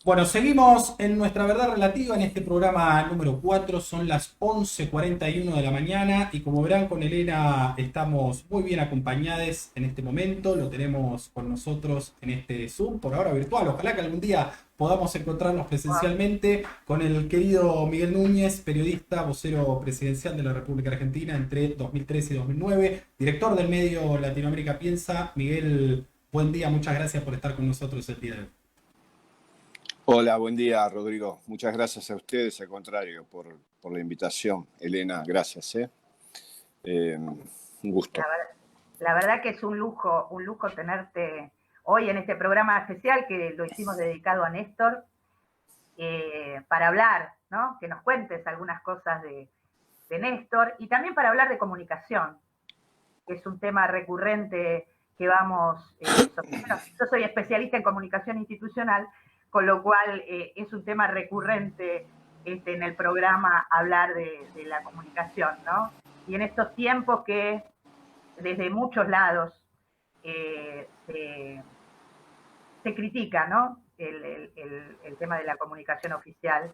Bueno, seguimos en nuestra verdad relativa en este programa número 4. Son las 11:41 de la mañana y como verán con Elena estamos muy bien acompañados en este momento. Lo tenemos con nosotros en este Zoom, por ahora virtual. Ojalá que algún día podamos encontrarnos presencialmente con el querido Miguel Núñez, periodista, vocero presidencial de la República Argentina entre 2013 y 2009, director del medio Latinoamérica Piensa. Miguel, buen día, muchas gracias por estar con nosotros el día de hoy. Hola, buen día, Rodrigo. Muchas gracias a ustedes, al contrario, por la invitación. Elena, gracias. Un La, gusto. ver- la verdad que es un lujo tenerte hoy en este programa especial que lo hicimos dedicado a Néstor, para hablar, ¿no? Que nos cuentes algunas cosas de Néstor y también para hablar de comunicación, que es un tema recurrente que bueno, yo soy especialista en comunicación institucional, con lo cual es un tema recurrente en el programa hablar de la comunicación, ¿no? Y en estos tiempos que desde muchos lados se critica, ¿no? El tema de la comunicación oficial.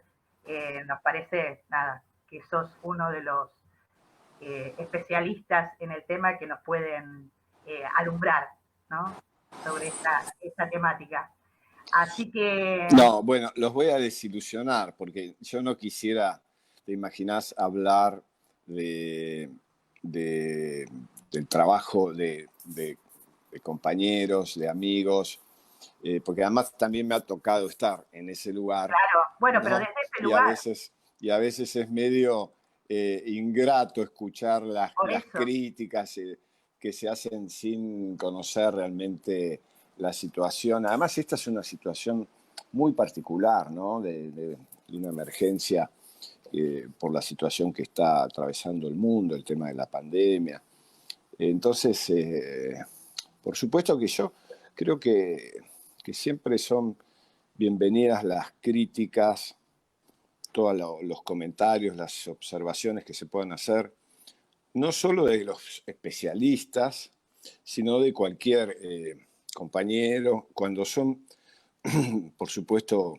Nos parece, nada, que sos uno de los especialistas en el tema que nos pueden alumbrar, ¿no? Sobre esta temática. Así que... No, bueno, los voy a desilusionar porque yo no quisiera, te imaginás, hablar de, de- del trabajo de compañeros, de amigos, porque además también me ha tocado estar en ese lugar, Claro, bueno, pero ¿no? desde ese Y a lugar, veces, y a veces es medio ingrato escuchar por las eso, críticas que se hacen sin conocer realmente la situación. Además, esta es una situación muy particular, ¿no? De una emergencia por la situación que está atravesando el mundo, el tema de la pandemia. Entonces, por supuesto que yo creo que siempre son bienvenidas las críticas, todos los comentarios, las observaciones que se puedan hacer, no solo de los especialistas, sino de cualquier compañero, cuando son, por supuesto,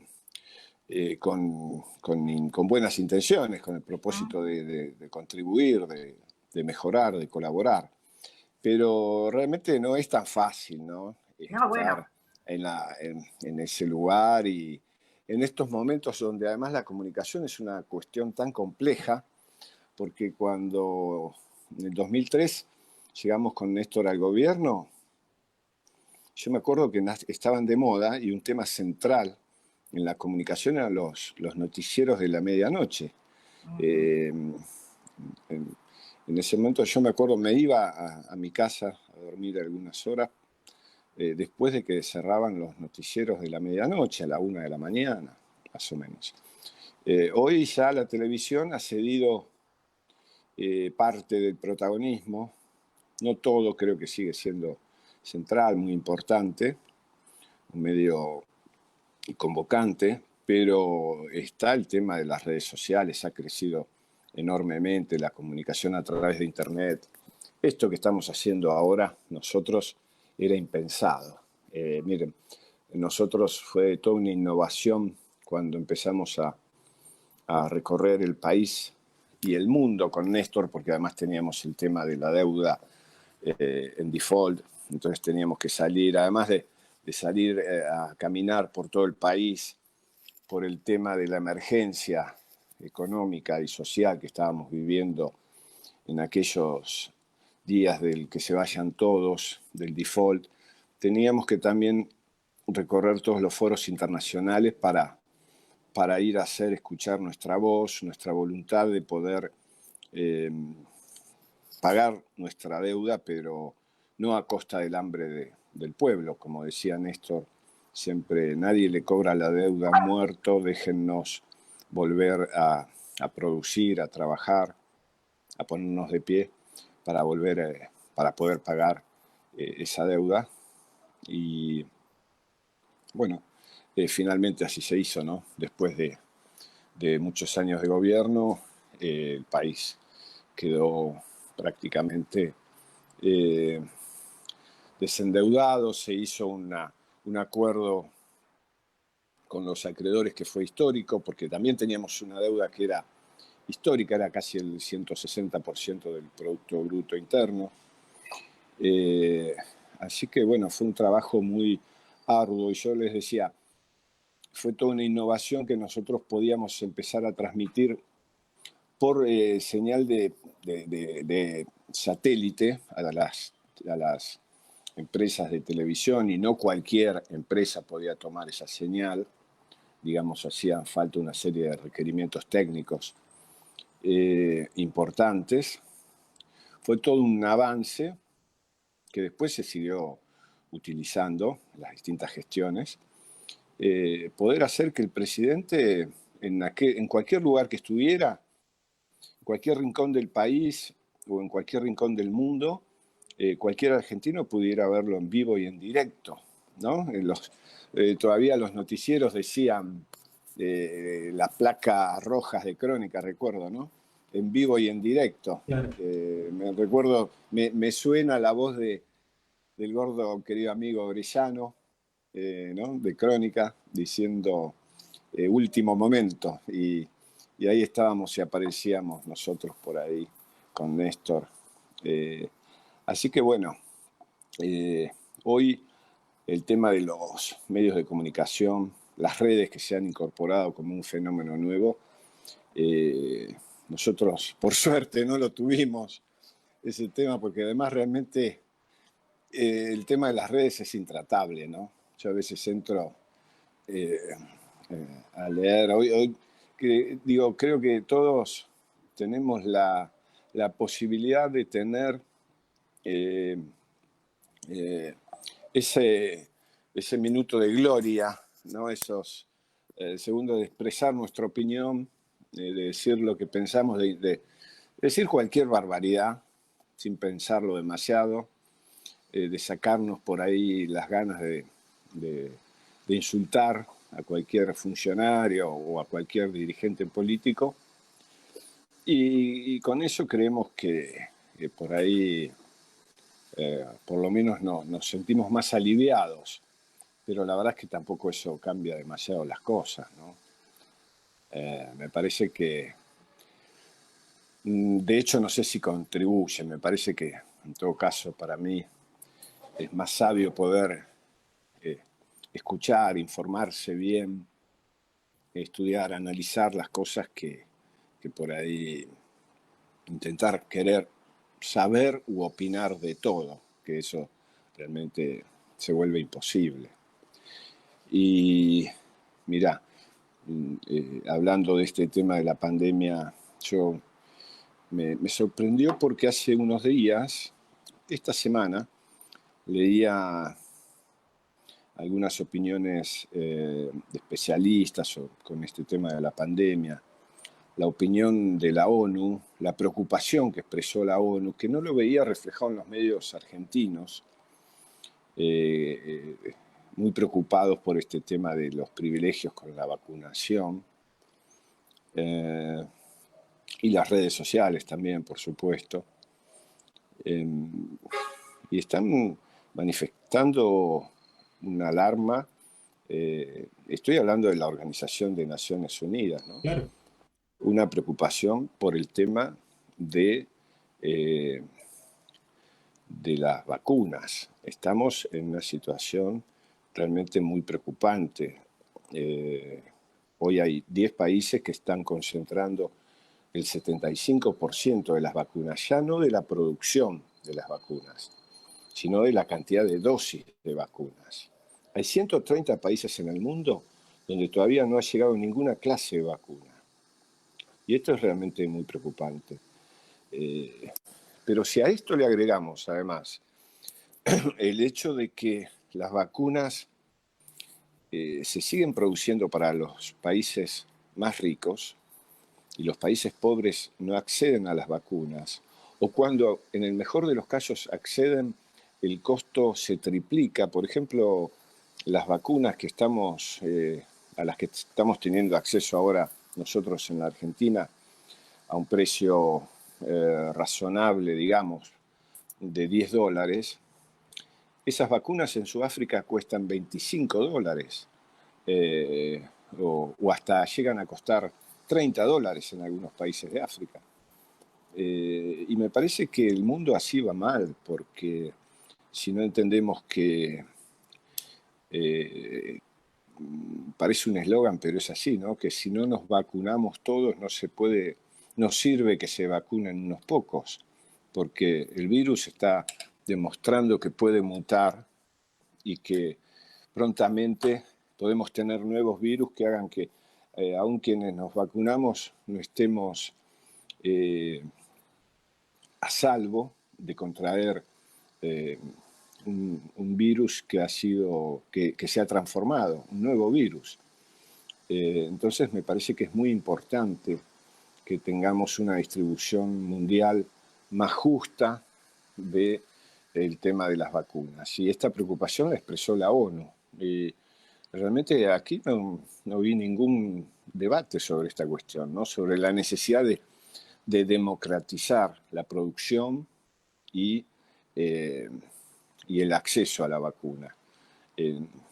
con buenas intenciones, con el propósito de contribuir, de mejorar, de colaborar. Pero realmente no es tan fácil, ¿no? no, bueno, Estar en ese lugar y en estos momentos donde además la comunicación es una cuestión tan compleja, porque cuando en el 2003 llegamos con Néstor al gobierno, yo me acuerdo que estaban de moda y un tema central en la comunicación eran los noticieros de la medianoche. Eh, en, en ese momento yo me acuerdo, me iba a mi casa a dormir algunas horas después de que cerraban los noticieros de la medianoche, a la 1 de la mañana, más o menos. Hoy ya la televisión ha cedido parte del protagonismo, no todo, creo que sigue siendo central, muy importante, un medio convocante, pero está el tema de las redes sociales, ha crecido enormemente la comunicación a través de Internet. Esto que estamos haciendo ahora, nosotros, era impensado. Miren, nosotros fue toda una innovación cuando empezamos a recorrer el país y el mundo con Néstor, porque además teníamos el tema de la deuda en default, entonces teníamos que salir, además de salir a caminar por todo el país, por el tema de la emergencia económica y social que estábamos viviendo en aquellos días del que se vayan todos, del default, teníamos que también recorrer todos los foros internacionales para ir a hacer escuchar nuestra voz, nuestra voluntad de poder eh, pagar nuestra deuda, pero no a costa del hambre del pueblo, como decía Néstor, siempre nadie le cobra la deuda a un muerto, déjennos volver a producir, a trabajar, a ponernos de pie para volver, para poder pagar esa deuda. Y bueno, finalmente así se hizo, ¿no? Después de muchos años de gobierno, el país quedó prácticamente eh, desendeudado, se hizo un acuerdo con los acreedores, que fue histórico, porque también teníamos una deuda que era histórica, era casi el 160% del Producto Bruto Interno. Así que bueno, fue un trabajo muy arduo, y yo les decía, fue toda una innovación que nosotros podíamos empezar a transmitir por señal de satélite a las empresas de televisión, y no cualquier empresa podía tomar esa señal. Digamos, hacían falta una serie de requerimientos técnicos importantes. Fue todo un avance que después se siguió utilizando en las distintas gestiones. Poder hacer que el presidente, en cualquier lugar que estuviera, en cualquier rincón del país o en cualquier rincón del mundo, cualquier argentino pudiera verlo en vivo y en directo, ¿no? Todavía los noticieros decían las placas rojas de Crónica, recuerdo, ¿no? En vivo y en directo. Claro. Me suena la voz del gordo querido amigo Orellano, ¿no? De Crónica, diciendo último momento. Y ahí estábamos y aparecíamos nosotros por ahí con Néstor. Así que bueno, hoy el tema de los medios de comunicación, las redes que se han incorporado como un fenómeno nuevo, nosotros por suerte no lo tuvimos ese tema, porque además realmente el tema de las redes es intratable, ¿no? Yo a veces entro a leer, hoy creo que todos tenemos la posibilidad de tener ese minuto de gloria, ¿no? Esos segundos de expresar nuestra opinión, de decir lo que pensamos, de decir cualquier barbaridad sin pensarlo demasiado, de sacarnos por ahí las ganas de insultar a cualquier funcionario o a cualquier dirigente político. Y con eso creemos que por ahí por lo menos nos sentimos más aliviados, pero la verdad es que tampoco eso cambia demasiado las cosas, ¿no? Me parece que, de hecho, no sé si contribuye, me parece que en todo caso para mí es más sabio poder escuchar, informarse bien, estudiar, analizar las cosas que por ahí intentar querer saber u opinar de todo, que eso realmente se vuelve imposible. Y mirá, hablando de este tema de la pandemia, yo me sorprendió porque hace unos días, esta semana, leía algunas opiniones de especialistas con este tema de la pandemia, la opinión de la ONU, la preocupación que expresó la ONU, que no lo veía reflejado en los medios argentinos, muy preocupados por este tema de los privilegios con la vacunación, y las redes sociales también, por supuesto, y están manifestando una alarma. Estoy hablando de la Organización de Naciones Unidas, ¿no? Claro. Una preocupación por el tema de las vacunas. Estamos en una situación realmente muy preocupante. Hoy hay 10 países que están concentrando el 75% de las vacunas, ya no de la producción de las vacunas, sino de la cantidad de dosis de vacunas. Hay 130 países en el mundo donde todavía no ha llegado ninguna clase de vacuna. Y esto es realmente muy preocupante. Pero si a esto le agregamos, además, el hecho de que las vacunas se siguen produciendo para los países más ricos y los países pobres no acceden a las vacunas, o cuando en el mejor de los casos acceden, el costo se triplica. Por ejemplo, las vacunas a las que estamos teniendo acceso ahora nosotros en la Argentina a un precio razonable, digamos, de $10, esas vacunas en Sudáfrica cuestan $25. o hasta llegan a costar $30 en algunos países de África. Y me parece que el mundo así va mal, porque si no entendemos que parece un eslogan, pero es así, ¿no? Que si no nos vacunamos todos, no sirve que se vacunen unos pocos, porque el virus está demostrando que puede mutar y que prontamente podemos tener nuevos virus que hagan que aun quienes nos vacunamos no estemos a salvo de contraer un virus que se ha transformado, un nuevo virus. Entonces me parece que es muy importante que tengamos una distribución mundial más justa del tema de las vacunas. Y esta preocupación la expresó la ONU. Y realmente aquí no vi ningún debate sobre esta cuestión, ¿no? Sobre la necesidad de democratizar la producción y el acceso a la vacuna.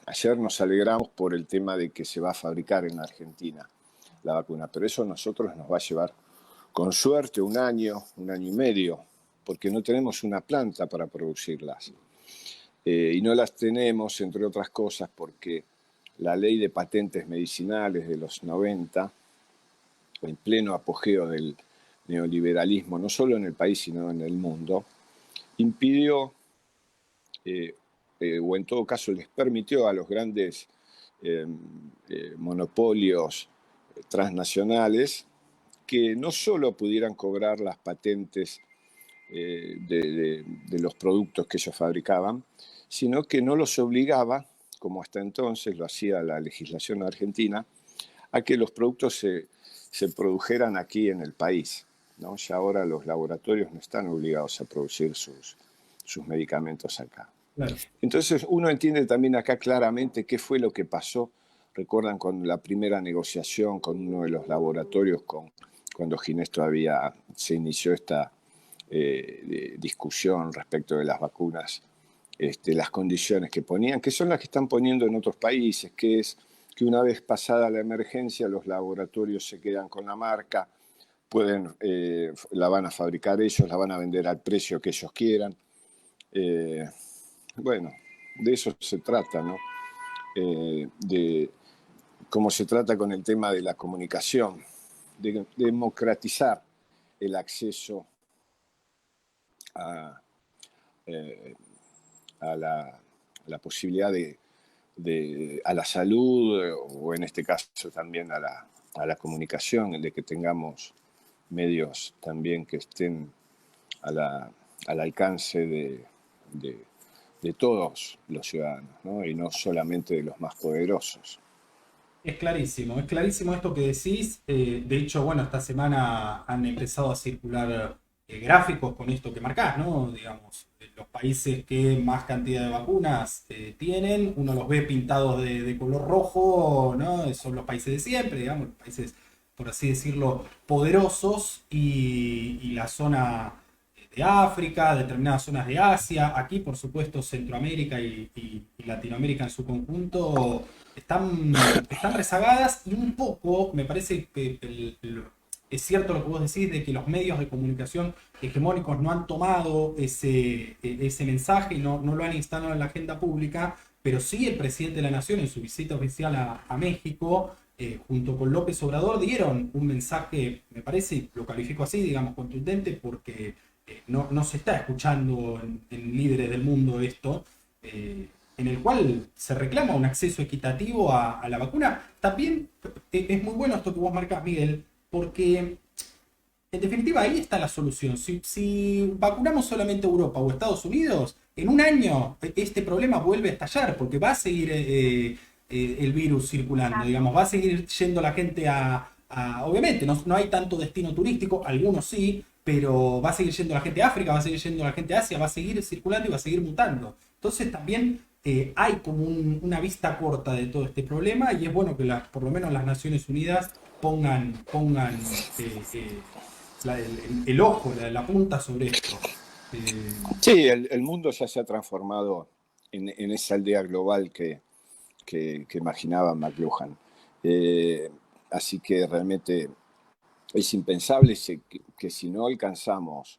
Ayer nos alegramos por el tema de que se va a fabricar en Argentina la vacuna, pero eso a nosotros nos va a llevar, con suerte, un año y medio, porque no tenemos una planta para producirlas. Y no las tenemos, entre otras cosas, porque la ley de patentes medicinales de los 90, en pleno apogeo del neoliberalismo, no solo en el país, sino en el mundo, impidió, o en todo caso les permitió a los grandes monopolios transnacionales que no solo pudieran cobrar las patentes de los productos que ellos fabricaban, sino que no los obligaba, como hasta entonces lo hacía la legislación argentina, a que los productos se produjeran aquí en el país, ¿no? Ya ahora los laboratorios no están obligados a producir sus medicamentos acá. Claro. Entonces uno entiende también acá claramente qué fue lo que pasó. Recuerdan con la primera negociación con uno de los laboratorios, cuando Ginés todavía se inició esta discusión respecto de las vacunas, las condiciones que ponían, que son las que están poniendo en otros países, que es que una vez pasada la emergencia los laboratorios se quedan con la marca, la van a fabricar ellos, la van a vender al precio que ellos quieran. Bueno, de eso se trata, ¿no? De cómo se trata con el tema de la comunicación, de democratizar el acceso a la posibilidad a la salud, o en este caso también a la comunicación, de que tengamos medios también que estén al alcance de todos los ciudadanos, ¿no? Y no solamente de los más poderosos. Es clarísimo esto que decís. De hecho, bueno, esta semana han empezado a circular gráficos con esto que marcás, ¿no? Digamos, los países que más cantidad de vacunas tienen, uno los ve pintados de color rojo, ¿no? Son los países de siempre, digamos, los países, por así decirlo, poderosos, y la zona de África, determinadas zonas de Asia, aquí por supuesto Centroamérica y Latinoamérica en su conjunto están rezagadas, y un poco me parece que es cierto lo que vos decís de que los medios de comunicación hegemónicos no han tomado ese mensaje y no lo han instalado en la agenda pública, pero sí el presidente de la Nación en su visita oficial a México, junto con López Obrador, dieron un mensaje, me parece, lo califico así, digamos, contundente, porque no se está escuchando en líderes del mundo esto, en el cual se reclama un acceso equitativo a la vacuna. También es muy bueno esto que vos marcás, Miguel, porque en definitiva ahí está la solución. Si vacunamos solamente Europa o Estados Unidos, en un año este problema vuelve a estallar, porque va a seguir el virus circulando, digamos, va a seguir yendo la gente obviamente no hay tanto destino turístico, algunos sí, pero va a seguir yendo la gente a África, va a seguir yendo la gente a Asia, va a seguir circulando y va a seguir mutando. Entonces también hay como una vista corta de todo este problema, y es bueno que por lo menos las Naciones Unidas pongan el ojo, la punta sobre esto. Sí, el mundo ya se ha transformado en esa aldea global que que imaginaba McLuhan. Así que realmente es impensable que si no alcanzamos,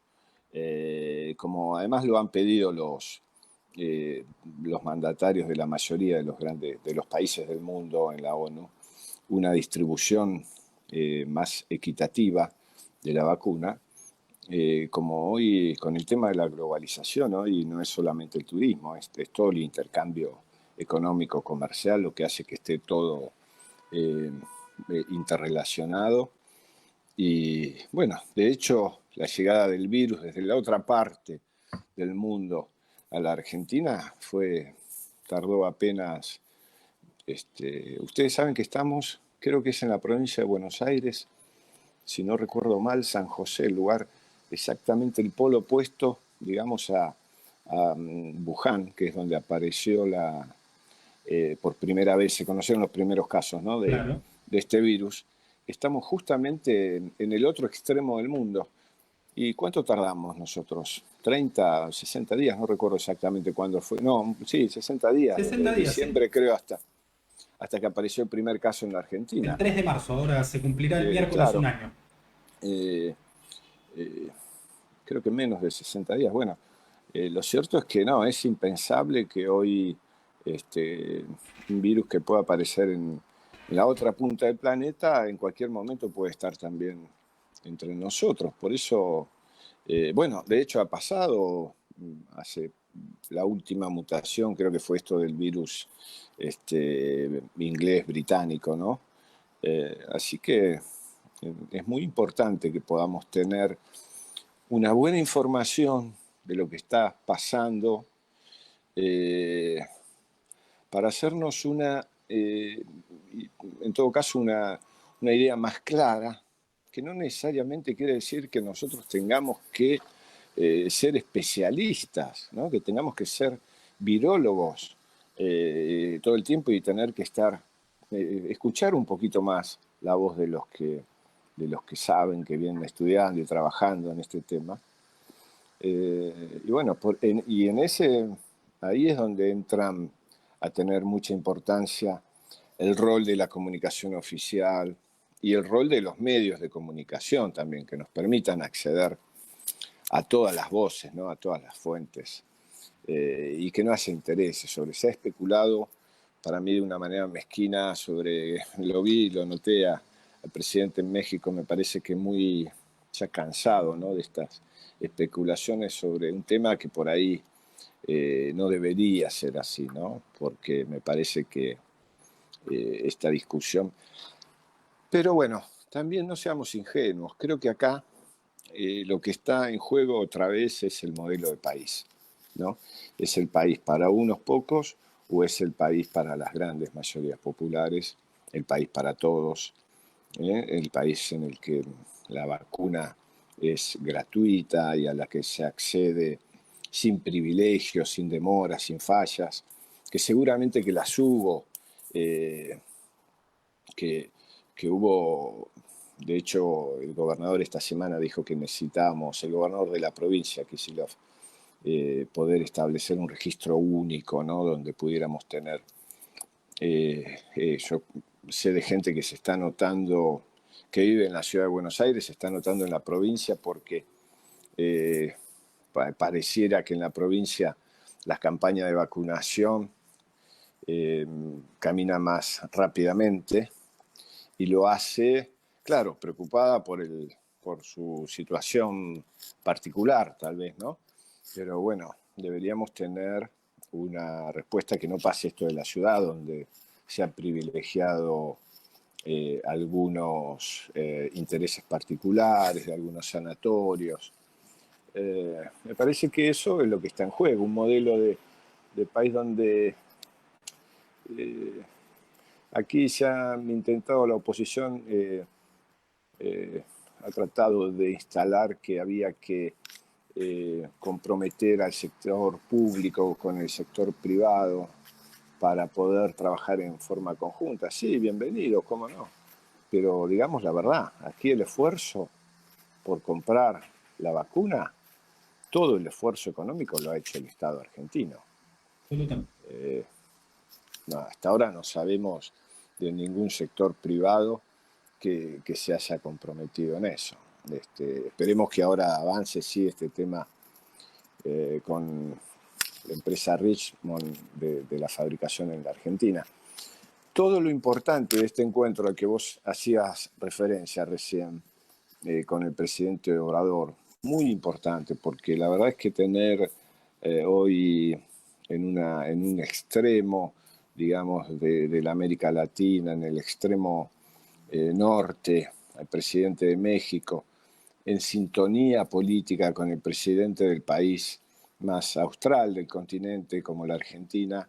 como además lo han pedido los mandatarios de la mayoría de los países del mundo en la ONU, una distribución más equitativa de la vacuna, como hoy con el tema de la globalización, hoy no es solamente el turismo, es todo el intercambio económico, comercial, lo que hace que esté todo eh, interrelacionado. Y bueno, de hecho, la llegada del virus desde la otra parte del mundo a la Argentina tardó apenas, ustedes saben que estamos, creo que es en la provincia de Buenos Aires, si no recuerdo mal, San José, el lugar exactamente el polo opuesto, digamos, a Wuhan, que es donde apareció por primera vez, se conocieron los primeros casos, ¿no? Claro. De este virus. Estamos justamente en el otro extremo del mundo. ¿Y cuánto tardamos nosotros? 30, 60 días, no recuerdo exactamente cuándo fue. No, sí, 60 días, 60 desde días, sí. diciembre creo hasta que apareció el primer caso en la El Argentina. 3 de marzo, ahora se cumplirá el miércoles un Claro, año. eh, eh, creo que menos de 60 días. Bueno, lo cierto es que no, es impensable que hoy un virus que pueda aparecer en la otra punta del planeta en cualquier momento puede estar también entre nosotros. Por eso, bueno, de hecho ha pasado hace la última mutación, creo que fue esto del virus inglés británico, ¿no? Así que es muy importante que podamos tener una buena información de lo que está pasando eh, para hacernos en todo caso, una idea más clara, que no necesariamente quiere decir que nosotros tengamos que ser especialistas, ¿no? Que tengamos que ser virólogos todo el tiempo y tener que escuchar un poquito más la voz de los que saben, que vienen estudiando y trabajando en este tema. Y bueno, ahí es donde entran a tener mucha importancia el rol de la comunicación oficial y el rol de los medios de comunicación también, que nos permitan acceder a todas las voces, ¿no? A todas las fuentes, y que no haya intereses se ha especulado para mí de una manera mezquina lo vi, lo noté al presidente en México, me parece que muy ya cansado, ¿no? De estas especulaciones sobre un tema que por ahí no debería ser así, ¿no? Porque me parece que esta discusión... Pero bueno, también no seamos ingenuos, creo que acá lo que está en juego otra vez es el modelo de país, ¿no? ¿Es el país para unos pocos o es el país para las grandes mayorías populares, el país para todos, el país en el que la vacuna es gratuita y a la que se accede sin privilegios, sin demoras, sin fallas, que seguramente que las hubo, eh, que, que hubo, de hecho, el gobernador esta semana dijo que necesitábamos, el gobernador de la provincia, Kicillof, poder establecer un registro único, ¿no? Donde pudiéramos tener, yo sé de gente que se está notando, que vive en la ciudad de Buenos Aires, se está notando en la provincia porque eh, pareciera que en la provincia las campañas de vacunación eh, camina más rápidamente y lo hace, claro, preocupada por su situación particular, tal vez, ¿no? Pero bueno, deberíamos tener una respuesta que no pase esto de la ciudad, donde se han privilegiado algunos intereses particulares de algunos sanatorios. Me parece que eso es lo que está en juego, un modelo de país donde eh, aquí se ha intentado la oposición, ha tratado de instalar que había que comprometer al sector público con el sector privado para poder trabajar en forma conjunta. Sí, bienvenido, cómo no. Pero digamos la verdad, aquí el esfuerzo por comprar la vacuna, todo el esfuerzo económico lo ha hecho el Estado argentino. Absolutamente. no, hasta ahora no sabemos de ningún sector privado que se haya comprometido en eso. Esperemos que ahora avance, sí, este tema con la empresa Richmond de la fabricación en la Argentina. Todo lo importante de este encuentro al que vos hacías referencia recién con el presidente Obrador, muy importante, porque la verdad es que tener hoy en un extremo, digamos, de la América Latina, en el extremo norte, al presidente de México, en sintonía política con el presidente del país más austral del continente, como la Argentina,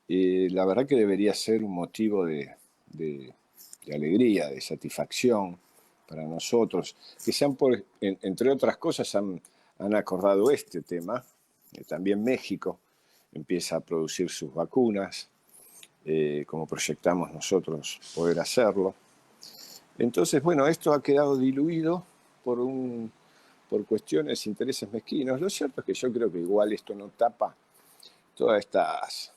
la verdad que debería ser un motivo de alegría, de satisfacción para nosotros, que sean, entre otras cosas, han acordado este tema. También México empieza a producir sus vacunas, como proyectamos nosotros poder hacerlo. Entonces, bueno, esto ha quedado diluido por cuestiones, intereses mezquinos. Lo cierto es que yo creo que igual esto no tapa todas estas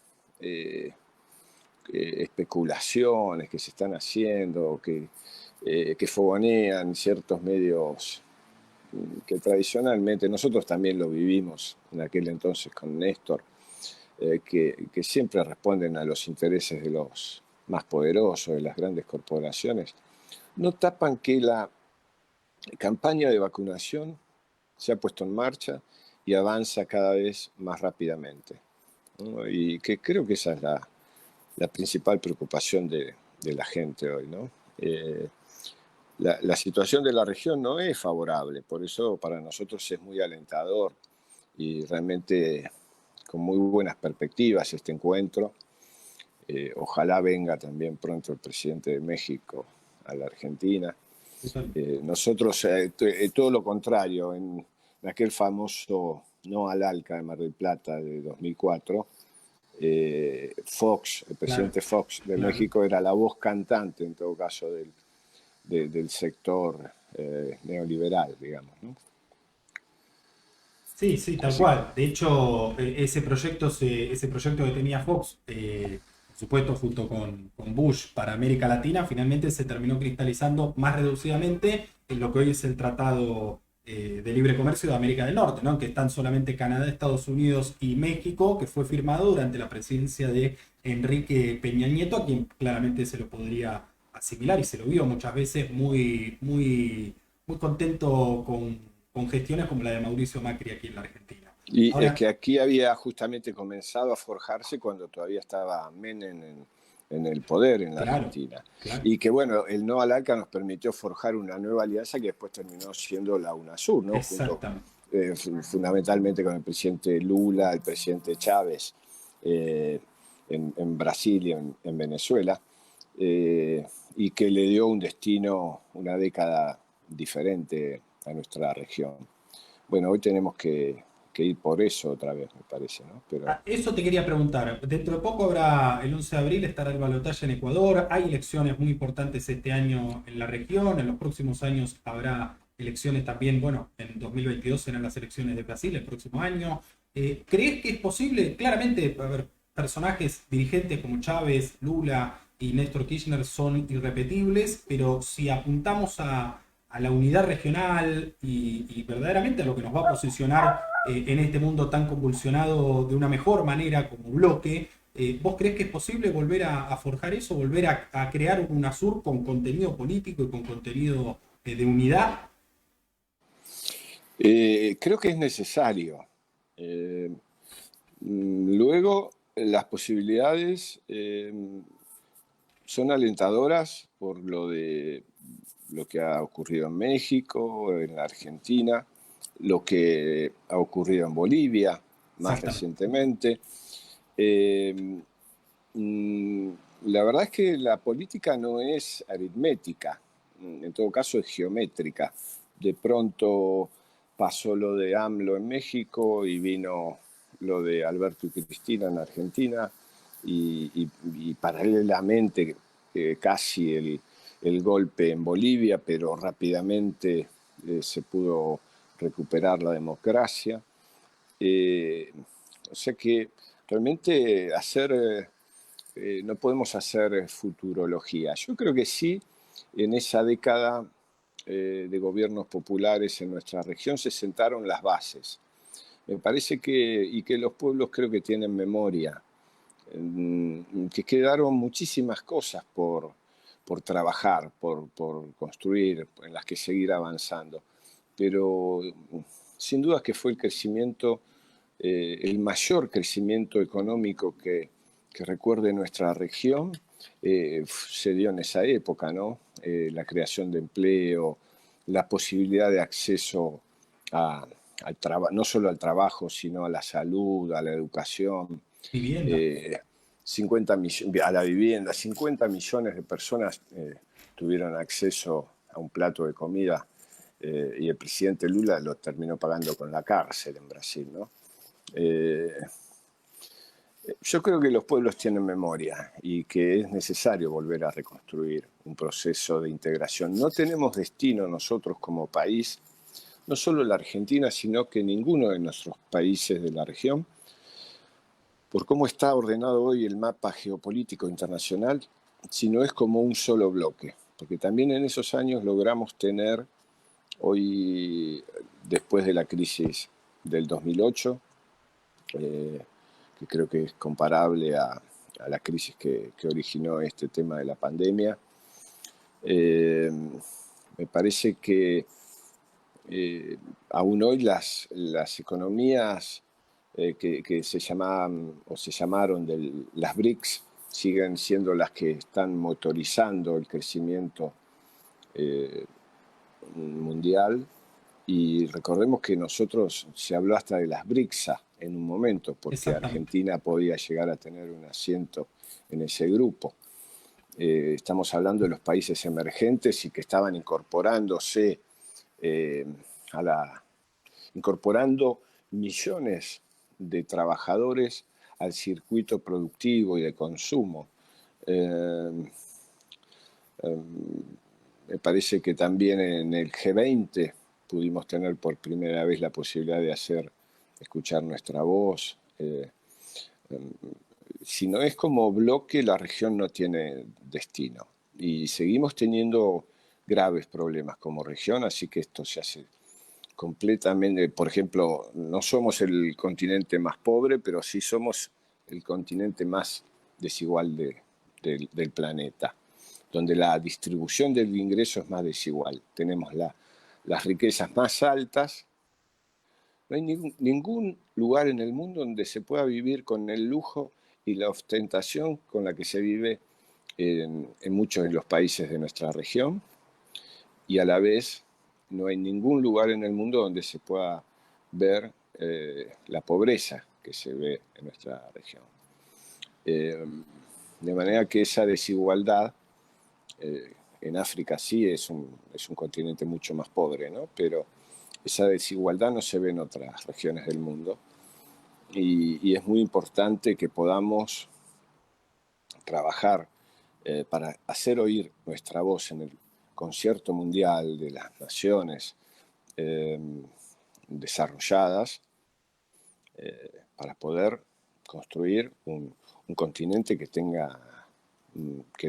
especulaciones que se están haciendo, que fogonean ciertos medios que tradicionalmente nosotros también lo vivimos en aquel entonces con Néstor, que siempre responden a los intereses de los más poderosos, de las grandes corporaciones, no tapan que la campaña de vacunación se ha puesto en marcha y avanza cada vez más rápidamente, ¿no? Y que creo que esa es la principal preocupación de la gente hoy, ¿no? La situación de la región no es favorable, por eso para nosotros es muy alentador y realmente con muy buenas perspectivas este encuentro. Ojalá venga también pronto el presidente de México a la Argentina. Nosotros, todo lo contrario, en aquel famoso no al ALCA de Mar del Plata de 2004, Fox, el presidente Fox de México, era la voz cantante, en todo caso, del sector neoliberal, digamos, ¿no? Sí, sí, tal cual. De hecho, ese proyecto que tenía Fox, por supuesto, junto con Bush para América Latina, finalmente se terminó cristalizando más reducidamente en lo que hoy es el Tratado de Libre Comercio de América del Norte, ¿no? Que están solamente Canadá, Estados Unidos y México, que fue firmado durante la presidencia de Enrique Peña Nieto, a quien claramente se lo podría asimilar y se lo vio muchas veces muy, muy, muy contento con gestiones como la de Mauricio Macri aquí en la Argentina. Y es Ahora, que aquí había justamente comenzado a forjarse cuando todavía estaba Menem en el poder en la claro, Argentina. claro, Y que bueno, el no al ALCA nos permitió forjar una nueva alianza que después terminó siendo la UNASUR, ¿no? Junto exactamente. fundamentalmente con el presidente Lula, el presidente Chávez, eh, en Brasil y en Venezuela, y que le dio un destino, una década diferente a nuestra región. Bueno, hoy tenemos que ir por eso otra vez, me parece, ¿no? Pero Eso te quería preguntar. Dentro de poco habrá, el 11 de abril estará el balotaje en Ecuador. Hay elecciones muy importantes este año en la región. En los próximos años habrá elecciones también. Bueno, en 2022 serán las elecciones de Brasil el próximo año. ¿Crees que es posible? Claramente, a ver, personajes dirigentes como Chávez, Lula y Néstor Kirchner son irrepetibles, pero si apuntamos a la unidad regional y verdaderamente a lo que nos va a posicionar en este mundo tan convulsionado de una mejor manera como bloque, ¿vos crees que es posible volver a forjar eso, volver a crear un UNASUR con contenido político y con contenido de unidad? creo que es necesario. Eh, Luego, las posibilidades son alentadoras por lo que ha ocurrido en México, en la Argentina, lo que ha ocurrido en Bolivia más Exactamente. recientemente. Eh, mm, la verdad es que la política no es aritmética, en todo caso es geométrica. De pronto pasó lo de AMLO en México y vino lo de Alberto y Cristina en Argentina y paralelamente casi el golpe en Bolivia, pero rápidamente se pudo recuperar la democracia. O sea que realmente hacer no podemos hacer futurología. Yo creo que sí, en esa década de gobiernos populares en nuestra región se sentaron las bases. Me parece que los pueblos creo que tienen memoria, que quedaron muchísimas cosas por trabajar, por construir, en las que seguir avanzando. Pero sin duda que fue el crecimiento, el mayor crecimiento económico que recuerde nuestra región, se dio en esa época, ¿no? La creación de empleo, la posibilidad de acceso no solo al trabajo, sino a la salud, a la educación, Vivienda. 50 a la vivienda. 50 millones de personas tuvieron acceso a un plato de comida, y el presidente Lula lo terminó pagando con la cárcel en Brasil, ¿no? Yo creo que los pueblos tienen memoria y que es necesario volver a reconstruir un proceso de integración. No tenemos destino nosotros como país, no solo la Argentina, sino que ninguno de nuestros países de la región, por cómo está ordenado hoy el mapa geopolítico internacional, sino es como un solo bloque. Porque también en esos años logramos tener, hoy, después de la crisis del 2008, que creo que es comparable a la crisis que originó este tema de la pandemia, me parece que aún hoy las economías que se llamaban o se llamaron las BRICS siguen siendo las que están motorizando el crecimiento mundial. Y recordemos que nosotros se habló hasta de las BRICSA en un momento, porque Argentina podía llegar a tener un asiento en ese grupo. Estamos hablando de los países emergentes y que estaban incorporándose incorporando millones de trabajadores al circuito productivo y de consumo. Me parece que también en el G20 pudimos tener por primera vez la posibilidad de escuchar nuestra voz. Si no es como bloque, la región no tiene destino. Y seguimos teniendo graves problemas como región, así que esto se hace completamente. Por ejemplo, no somos el continente más pobre, pero sí somos el continente más desigual del planeta, donde la distribución del ingreso es más desigual. Tenemos las riquezas más altas. No hay ningún lugar en el mundo donde se pueda vivir con el lujo y la ostentación con la que se vive en muchos de los países de nuestra región, y a la vez no hay ningún lugar en el mundo donde se pueda ver la pobreza que se ve en nuestra región. De manera que esa desigualdad, en África sí es un continente mucho más pobre, ¿no? Pero esa desigualdad no se ve en otras regiones del mundo, y es muy importante que podamos trabajar para hacer oír nuestra voz en el concierto mundial de las naciones desarrolladas, para poder construir un continente que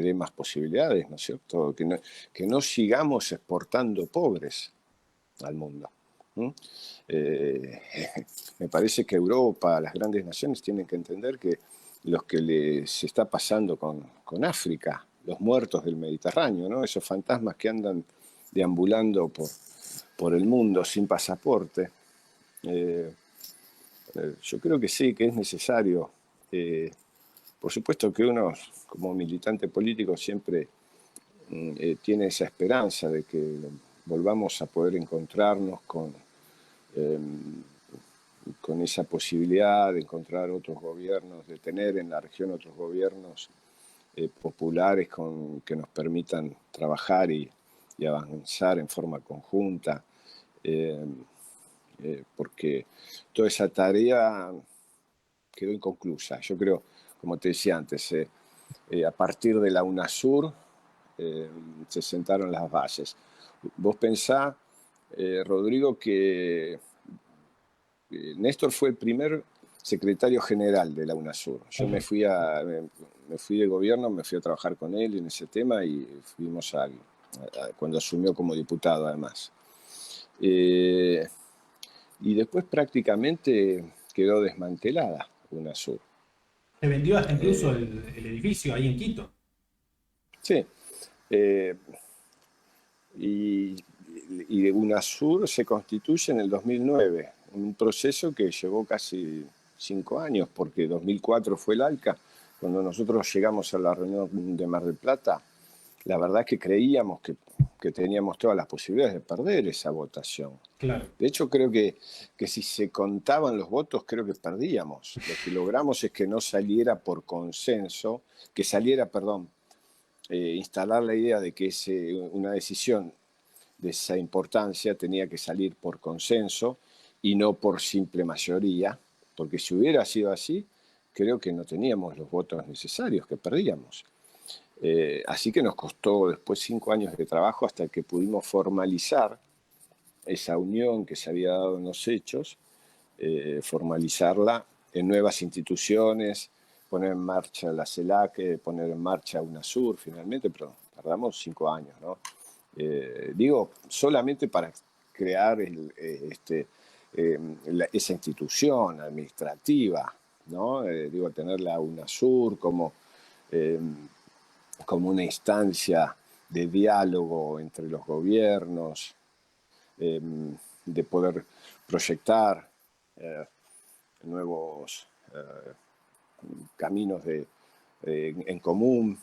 dé más posibilidades, ¿no es cierto? Que no sigamos exportando pobres al mundo. Me parece que Europa, las grandes naciones, tienen que entender que lo que les está pasando con África, los muertos del Mediterráneo, ¿no? Esos fantasmas que andan deambulando por el mundo sin pasaporte. Yo creo que sí, que es necesario. Por supuesto que uno, como militante político, siempre tiene esa esperanza de que volvamos a poder encontrarnos con esa posibilidad de encontrar otros gobiernos, de tener en la región otros gobiernos populares que nos permitan trabajar y avanzar en forma conjunta, porque toda esa tarea quedó inconclusa. Yo creo, como te decía antes, a partir de la UNASUR se sentaron las bases. Vos pensá, Rodrigo, que Néstor fue el primer secretario general de la UNASUR. Yo me me fui de gobierno, me fui a trabajar con él en ese tema y fuimos cuando asumió como diputado además. Eh, y después prácticamente quedó desmantelada UNASUR. Se vendió hasta incluso Eh, el edificio ahí en Quito. sí, eh, y, y UNASUR se constituye en el 2009, un proceso que llevó casi 5 años, porque 2004 fue el ALCA. Cuando nosotros llegamos a la reunión de Mar del Plata, la verdad es que creíamos que teníamos todas las posibilidades de perder esa votación. Claro. De hecho, creo que si se contaban los votos, creo que perdíamos. Lo que logramos es que no saliera por consenso, que saliera, perdón, instalar la idea de que una decisión de esa importancia tenía que salir por consenso y no por simple mayoría, porque si hubiera sido así, creo que no teníamos los votos necesarios, que perdíamos. Así que nos costó después 5 años de trabajo hasta que pudimos formalizar esa unión que se había dado en los hechos, formalizarla en nuevas instituciones, poner en marcha la CELAC, poner en marcha UNASUR finalmente, pero tardamos 5 años, ¿no? Digo, solamente para crear esa institución administrativa, ¿no? Digo, tener la UNASUR eh, como una instancia de diálogo entre los gobiernos, eh, de poder proyectar nuevos caminos en común,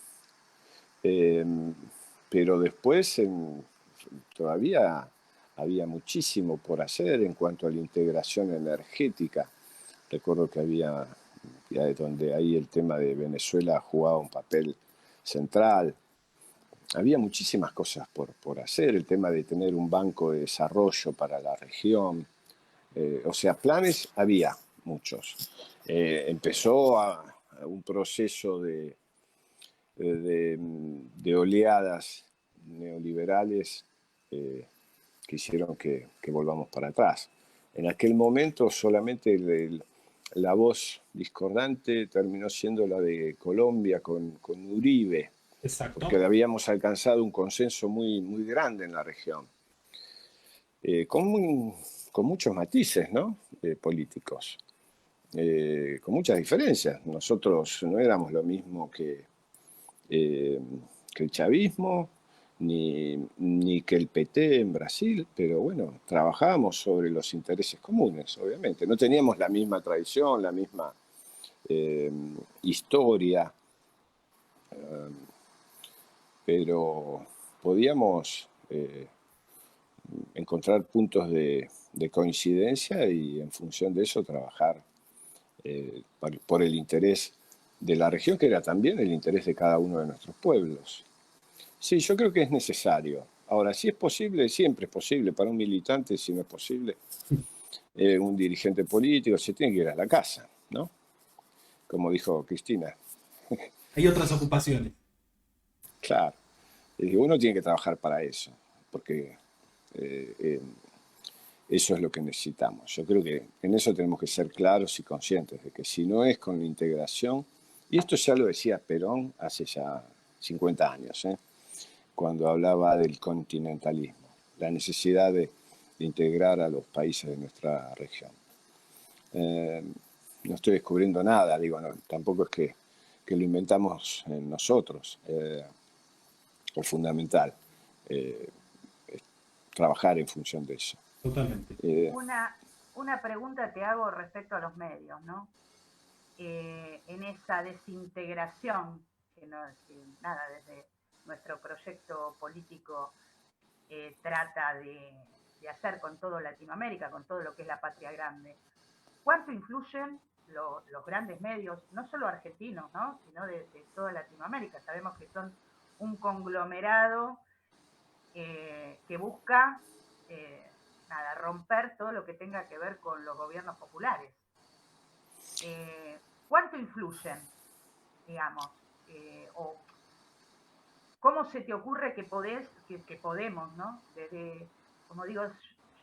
eh, pero después todavía había muchísimo por hacer en cuanto a la integración energética. Recuerdo que había, donde ahí el tema de Venezuela jugaba un papel central. Había muchísimas cosas por hacer, el tema de tener un banco de desarrollo para la región. O sea, planes había muchos. Empezó a un proceso de oleadas neoliberales que hicieron que volvamos para atrás. En aquel momento solamente la voz discordante terminó siendo la de Colombia con Uribe, porque Exacto. habíamos alcanzado un consenso muy, muy grande en la región, eh, con, muy- con muchos matices, ¿no? Políticos, con muchas diferencias. Nosotros no éramos lo mismo eh, que el chavismo, ni que el PT en Brasil, pero bueno, trabajábamos sobre los intereses comunes, obviamente. No teníamos la misma tradición, la misma eh, historia, pero podíamos encontrar puntos de coincidencia y en función de eso trabajar por el interés de la región, que era también el interés de cada uno de nuestros pueblos. Sí, yo creo que es necesario. Ahora, si es posible, siempre es posible para un militante, si no es posible, un dirigente político se tiene que ir a la casa, ¿no? Como dijo Cristina. Hay otras ocupaciones. Claro, uno tiene que trabajar para eso, porque eh, eh, eso es lo que necesitamos. Yo creo que en eso tenemos que ser claros y conscientes de que si no es con la integración, y esto ya lo decía Perón hace ya 50 años, cuando hablaba del continentalismo, la necesidad de integrar a los países de nuestra región. Eh, no estoy descubriendo nada, digo, no, tampoco es que lo inventamos nosotros. Es fundamental eh, trabajar en función de eso. Totalmente. Eh, Una pregunta te hago respecto a los medios, ¿no? En esa desintegración que nada, desde nuestro proyecto político trata de hacer con todo Latinoamérica, con todo lo que es la patria grande. ¿Cuánto influyen los grandes medios, no solo argentinos, ¿no? Sino de toda Latinoamérica? Sabemos que son un conglomerado que busca nada, romper todo lo que tenga que ver con los gobiernos populares. ¿Cuánto influyen, digamos? O ¿cómo se te ocurre que podemos, ¿no? Desde, como digo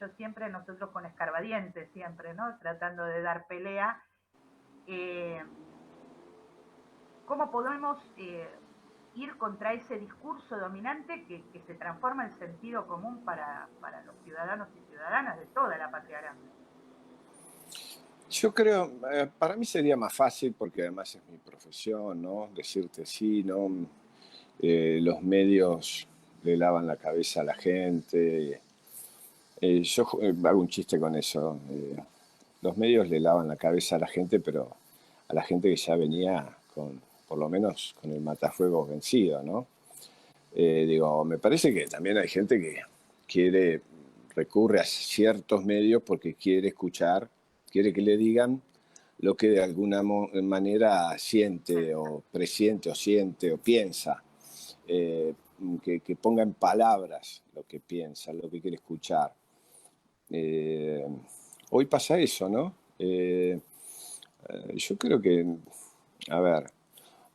yo siempre, nosotros con escarbadientes siempre, ¿no? Tratando de dar pelea, cómo podemos ir contra ese discurso dominante que se transforma en sentido común para los ciudadanos y ciudadanas de toda la patria grande. Yo creo, para mí sería más fácil porque además es mi profesión, ¿no? Decirte sí, ¿no? Los medios le lavan la cabeza a la gente. Yo hago un chiste con eso. Los medios le lavan la cabeza a la gente, pero a la gente que ya venía con, por lo menos, con el matafuegos vencido, ¿no? Digo, me parece que también hay gente que quiere, recurre a ciertos medios porque quiere escuchar, quiere que le digan lo que de alguna manera siente o presiente o siente o piensa. Eh, que ponga en palabras lo que piensa, lo que quiere escuchar. Eh, Hoy pasa eso, ¿no? Yo creo que, a ver,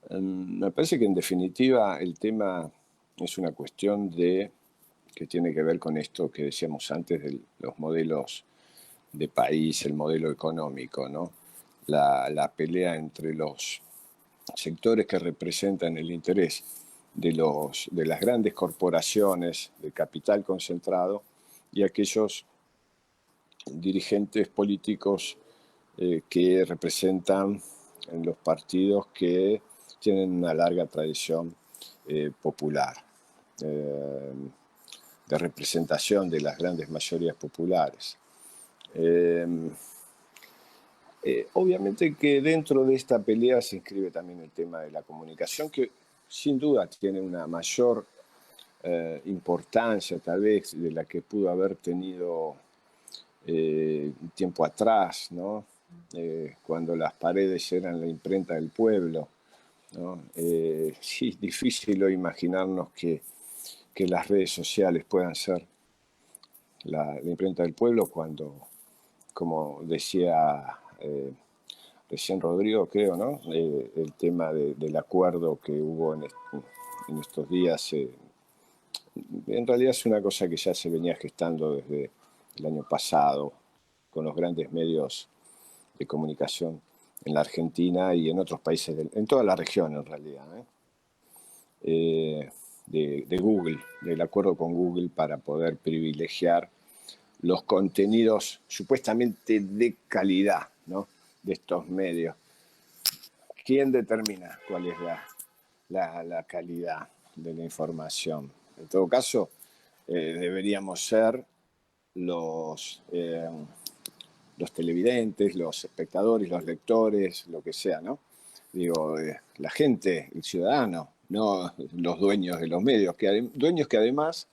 me parece que en definitiva el tema es una cuestión de que tiene que ver con esto que decíamos antes de los modelos de país, el modelo económico, ¿no? La pelea entre los sectores que representan el interés de las grandes corporaciones de capital concentrado y aquellos dirigentes políticos que representan en los partidos que tienen una larga tradición popular, eh, de representación de las grandes mayorías populares. Eh, Obviamente que dentro de esta pelea se inscribe también el tema de la comunicación, que sin duda tiene una mayor importancia tal vez de la que pudo haber tenido tiempo atrás, ¿no? Cuando las paredes eran la imprenta del pueblo, ¿no? Sí, es difícil hoy imaginarnos que las redes sociales puedan ser la imprenta del pueblo cuando, como decía recién Rodrigo, creo, ¿no? El tema del acuerdo que hubo en estos días, en realidad es una cosa que ya se venía gestando desde el año pasado con los grandes medios de comunicación en la Argentina y en otros países, en toda la región en realidad, de Google, del acuerdo con Google para poder privilegiar los contenidos supuestamente de calidad, ¿no? De estos medios. ¿Quién determina cuál es la calidad de la información? En todo caso, deberíamos ser los televidentes, los espectadores, los lectores, lo que sea, ¿no? Digo, la gente, el ciudadano, no los dueños de los medios, dueños que además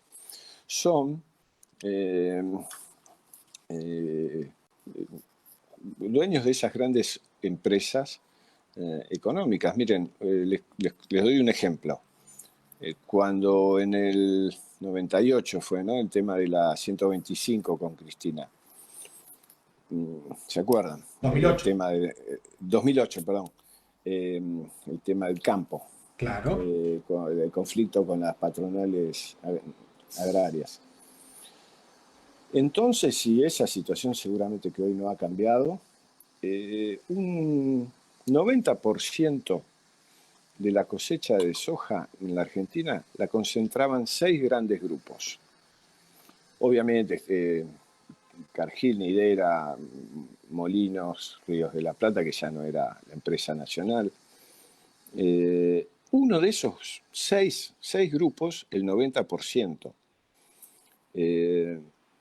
son eh, eh, dueños de esas grandes empresas económicas. Miren, les doy un ejemplo. Cuando en el 98 fue, ¿no? El tema de la 125 con Cristina. ¿Se acuerdan? 2008. El tema de 2008, perdón. El tema del campo. Claro. El conflicto con las patronales agrarias. Entonces, y esa situación seguramente que hoy no ha cambiado, un 90% de la cosecha de soja en la Argentina la concentraban 6 grandes grupos. Obviamente, Cargill, Nidera, Molinos, Ríos de la Plata, que ya no era la empresa nacional. Uno de esos 6 grupos, el 90%,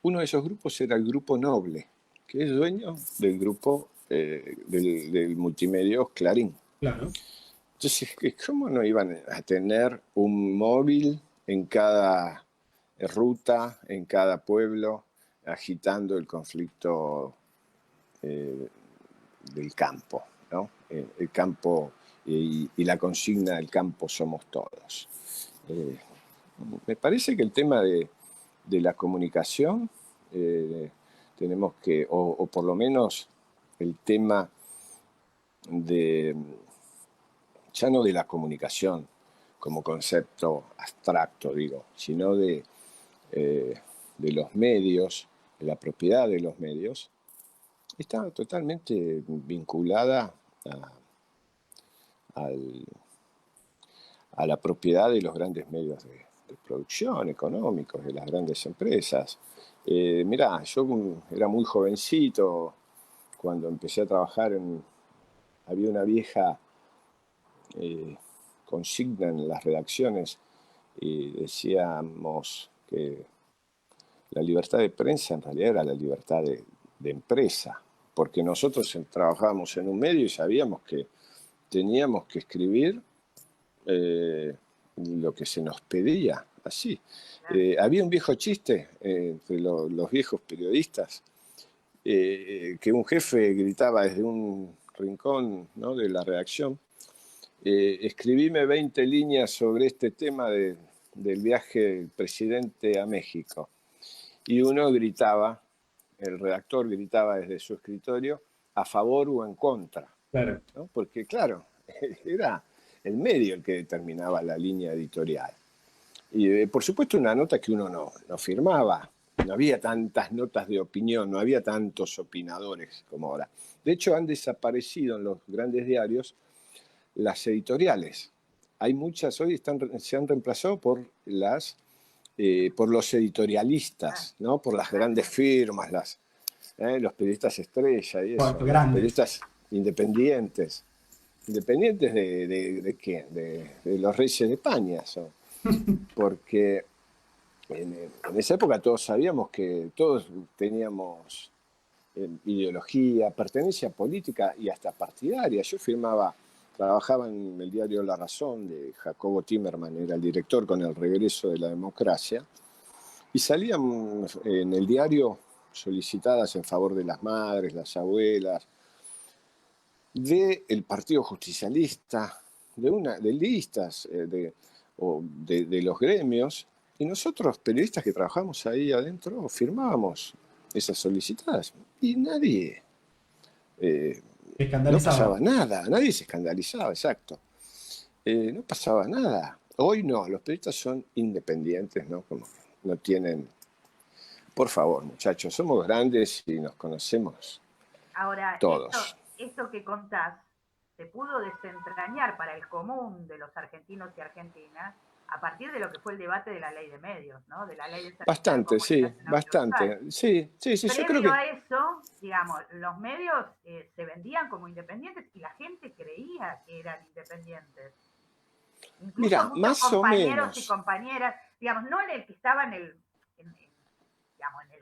uno de esos grupos era el Grupo Noble, que es dueño del grupo del multimedios Clarín. Claro. Entonces, ¿cómo no iban a tener un móvil en cada ruta, en cada pueblo, agitando el conflicto del campo, ¿no? El campo y la consigna del campo somos todos. Me parece que el tema de la comunicación tenemos que, o por lo menos el tema de, ya no de la comunicación como concepto abstracto, digo, sino de los medios, de la propiedad de los medios, está totalmente vinculada al a la propiedad de los grandes medios de producción económicos, de las grandes empresas. Mirá, yo era muy jovencito cuando empecé a trabajar había una vieja consigna en las redacciones y decíamos que la libertad de prensa en realidad era la libertad de empresa, porque nosotros trabajábamos en un medio y sabíamos que teníamos que escribir lo que se nos pedía, así. Había un viejo chiste entre los viejos periodistas, que un jefe gritaba desde un rincón, ¿no?, de la redacción, escribime 20 líneas sobre este tema del viaje del presidente a México. Y uno gritaba, el redactor gritaba desde su escritorio, a favor o en contra. Claro. ¿No? Porque, claro, era el medio el que determinaba la línea editorial. Y, por supuesto, una nota que uno no firmaba. No había tantas notas de opinión, no había tantos opinadores como ahora. De hecho, han desaparecido en los grandes diarios las editoriales. Hay muchas, hoy se han reemplazado por los editorialistas, ¿no? Por las grandes firmas, los periodistas estrella y eso, los periodistas independientes. ¿Independientes de quién? De los Reyes de España son. Porque en esa época todos sabíamos que todos teníamos ideología, pertenencia política y hasta partidaria. Yo trabajaba en el diario La Razón de Jacobo Timerman, era el director con el regreso de la democracia, y salían en el diario solicitadas en favor de las madres, las abuelas, del Partido Justicialista, de listas, de los gremios, y nosotros, periodistas que trabajamos ahí adentro, firmábamos esas solicitadas, y nadie... no pasaba nada, nadie se escandalizaba, exacto. No pasaba nada. Hoy no, los periodistas son independientes, ¿no? Como no tienen... Por favor, muchachos, somos grandes y nos conocemos. Ahora, todos. Esto que contás se pudo desentrañar para el común de los argentinos y argentinas a partir de lo que fue el debate de la ley de medios, ¿no? De la ley de bastante, sí, bastante. Sí, Previo yo creo que... a eso, digamos, los medios se vendían como independientes y la gente creía que eran independientes. Incluso mira, muchos más compañeros o menos. y compañeras, digamos, no en el que estaba en el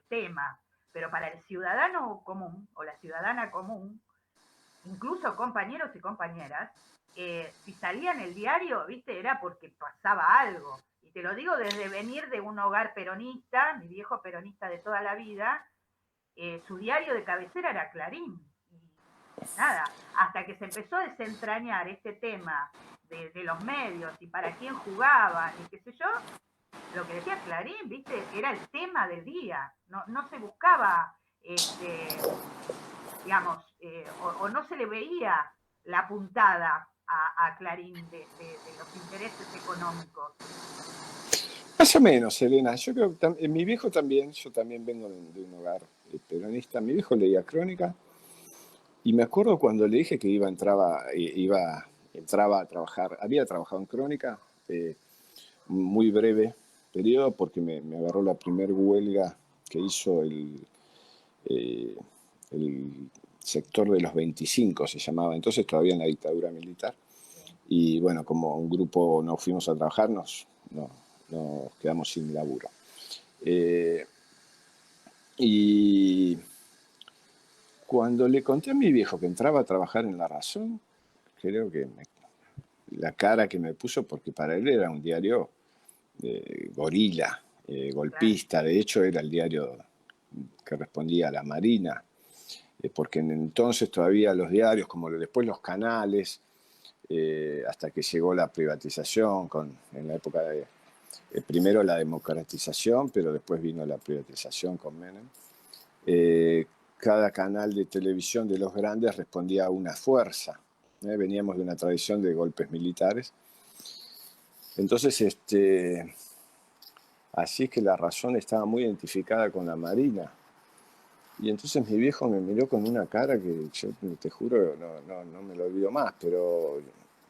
tema, pero para el ciudadano común o la ciudadana común, incluso compañeros y compañeras, si salía en el diario, viste, era porque pasaba algo. Y te lo digo desde venir de un hogar peronista, mi viejo peronista de toda la vida, su diario de cabecera era Clarín. Y nada, hasta que se empezó a desentrañar este tema de los medios y para quién jugaban y qué sé yo, lo que decía Clarín, viste, era el tema del día. No se buscaba, digamos, o no se le veía la puntada a Clarín de los intereses económicos. Más o menos, Elena. Yo creo que mi viejo también, yo también vengo de un hogar peronista. Mi viejo leía crónica y me acuerdo cuando le dije que entraba a trabajar, había trabajado en crónica, muy breve periodo porque me agarró la primer huelga que hizo el sector de los 25, se llamaba entonces, todavía en la dictadura militar. Y bueno, como un grupo no fuimos a trabajar, nos quedamos sin laburo. Y cuando le conté a mi viejo que entraba a trabajar en La Razón, creo que la cara que me puso, porque para él era un diario gorila, golpista, de hecho era el diario que respondía a la Marina, porque entonces todavía los diarios, como después los canales, hasta que llegó la privatización, en la época de primero la democratización, pero después vino la privatización con Menem. Cada canal de televisión de los grandes respondía a una fuerza. Veníamos de una tradición de golpes militares. Entonces, así es que La Razón estaba muy identificada con la Marina. Y entonces mi viejo me miró con una cara que yo te juro no me lo olvido más, pero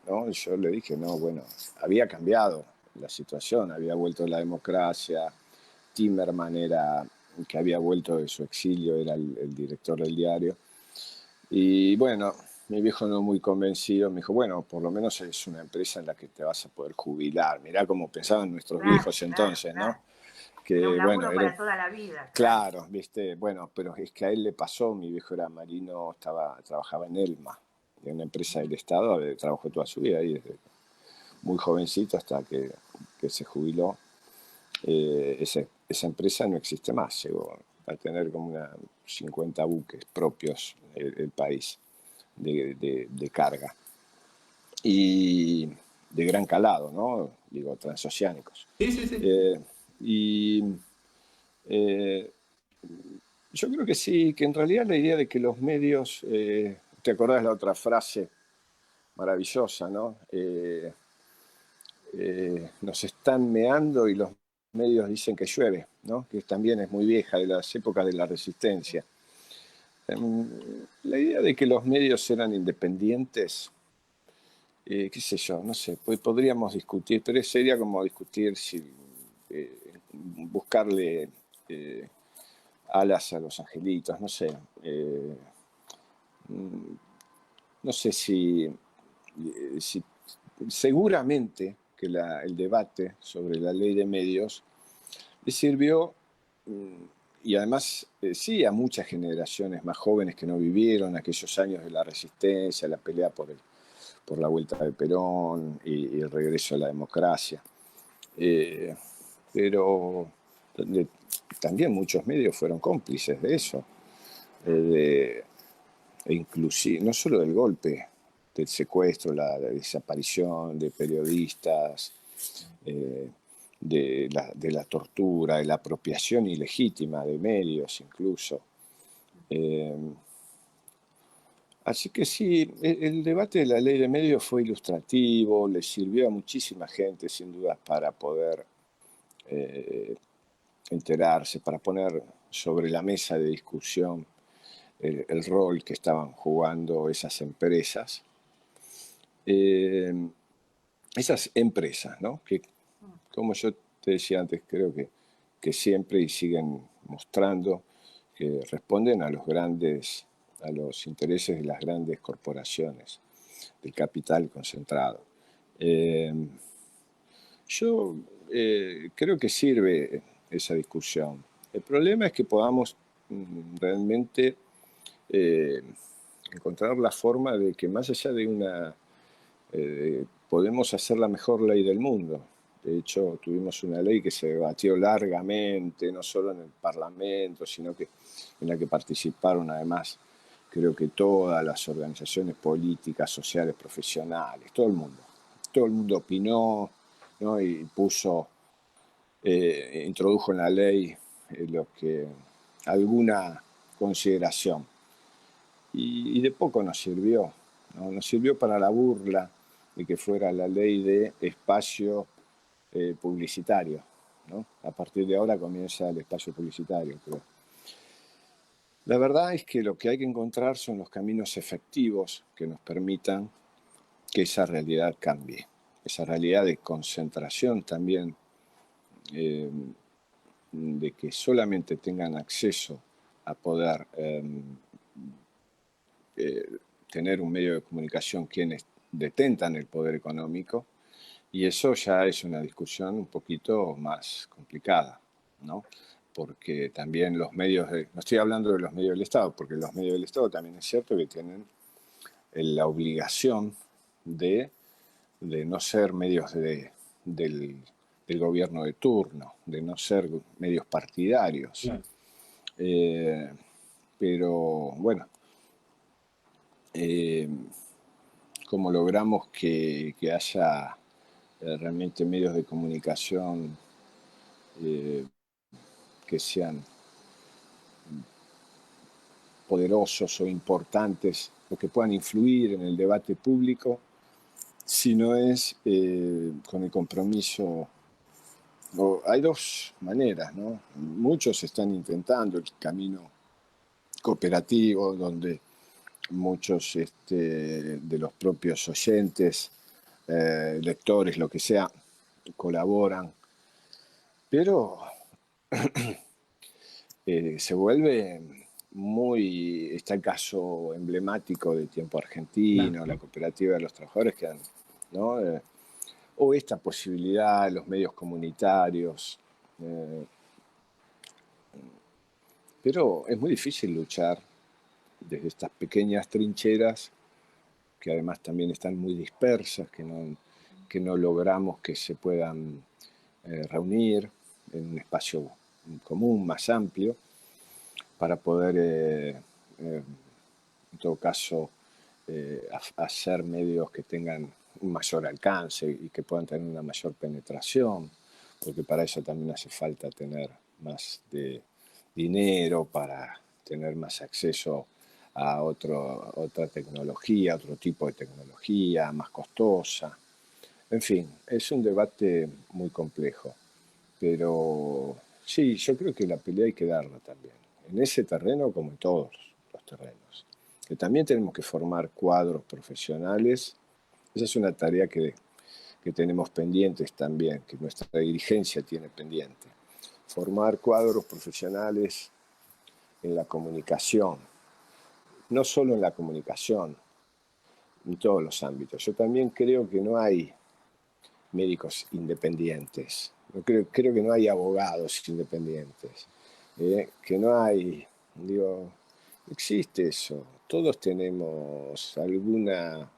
¿no? Y yo le dije, no, bueno, había cambiado la situación, había vuelto la democracia, Timerman era, que había vuelto de su exilio, era el director del diario. Y bueno, mi viejo no muy convencido, me dijo, bueno, por lo menos es una empresa en la que te vas a poder jubilar. Mirá cómo pensaban nuestros Claro, viejos claro, entonces, ¿no? claro. Era un Que bueno, laburo era para toda la vida, claro. claro, viste, bueno, pero es que a él le pasó, mi viejo era marino, trabajaba en Elma, en una empresa del Estado, trabajó toda su vida ahí, desde muy jovencito hasta que se jubiló. Esa empresa no existe más, llegó a tener como 50 buques propios el país de carga y de gran calado, ¿no? Digo, transoceánicos. Sí, sí, sí. Y eh, yo creo que sí, que en realidad la idea de que los medios, ¿te acordás la otra frase maravillosa, ¿no? Nos están meando y los medios dicen que llueve, ¿no? Que también es muy vieja, de las épocas de la resistencia. La idea de que los medios eran independientes, qué sé yo, no sé, pues podríamos discutir, pero sería como discutir si buscarle alas a los angelitos, no sé. No sé si seguramente que el debate sobre la ley de medios le sirvió, y además sí, a muchas generaciones más jóvenes que no vivieron aquellos años de la resistencia, la pelea por la vuelta de Perón y el regreso a la democracia. Eh, pero también muchos medios fueron cómplices de eso, e inclusive, no solo del golpe, del secuestro, la desaparición de periodistas, eh, de la tortura, de la apropiación ilegítima de medios incluso. Eh, Así que sí, el debate de la ley de medios fue ilustrativo, le sirvió a muchísima gente sin duda para poder eh, enterarse, para poner sobre la mesa de discusión el rol que estaban jugando esas empresas. Eh, Esas empresas, ¿no? Que, como yo te decía antes, creo que siempre y siguen mostrando que responden a los intereses de las grandes corporaciones, del capital concentrado. Eh, yo creo que sirve esa discusión. El problema es que podamos realmente eh, encontrar la forma de que más allá de podemos hacer la mejor ley del mundo. De hecho, tuvimos una ley que se debatió largamente, no solo en el Parlamento, sino que en la que participaron además, creo que todas las organizaciones políticas, sociales, profesionales, todo el mundo. Todo el mundo opinó, ¿no? Y introdujo en la ley lo que alguna consideración. Y de poco nos sirvió, ¿no? Nos sirvió para la burla de que fuera la ley de espacio publicitario, ¿no? A partir de ahora comienza el espacio publicitario, creo. La verdad es que lo que hay que encontrar son los caminos efectivos que nos permitan que esa realidad cambie, esa realidad de concentración también, eh, de que solamente tengan acceso a poder tener un medio de comunicación quienes detentan el poder económico, y eso ya es una discusión un poquito más complicada, ¿no? Porque también los medios, no estoy hablando de los medios del Estado, porque los medios del Estado también es cierto que tienen la obligación de, de no ser medios del gobierno de turno, de no ser medios partidarios. Claro. Eh, pero bueno, eh, cómo logramos que haya realmente medios de comunicación eh, que sean poderosos o importantes o que puedan influir en el debate público, si no es con el compromiso. Hay dos maneras, ¿no? Muchos están intentando el camino cooperativo, donde muchos de los propios oyentes lectores, lo que sea, colaboran, pero se vuelve muy, está el caso emblemático de Tiempo Argentino, la Claro. cooperativa de los trabajadores que han, ¿no? O esta posibilidad, los medios comunitarios, eh, pero es muy difícil luchar desde estas pequeñas trincheras que además también están muy dispersas, que no logramos que se puedan reunir en un espacio común, más amplio, para poder, en todo caso, hacer medios que tengan un mayor alcance y que puedan tener una mayor penetración, porque para eso también hace falta tener más de dinero, para tener más acceso a otra tecnología, otro tipo de tecnología, más costosa. En fin, es un debate muy complejo, pero sí, yo creo que la pelea hay que darla también, en ese terreno como en todos los terrenos. Que también tenemos que formar cuadros profesionales. Esa es una tarea que tenemos pendientes también, que nuestra dirigencia tiene pendiente. Formar cuadros profesionales en la comunicación, no solo en la comunicación, en todos los ámbitos. Yo también creo que no hay médicos independientes, creo que no hay abogados independientes, que no hay, digo, existe eso. Todos tenemos alguna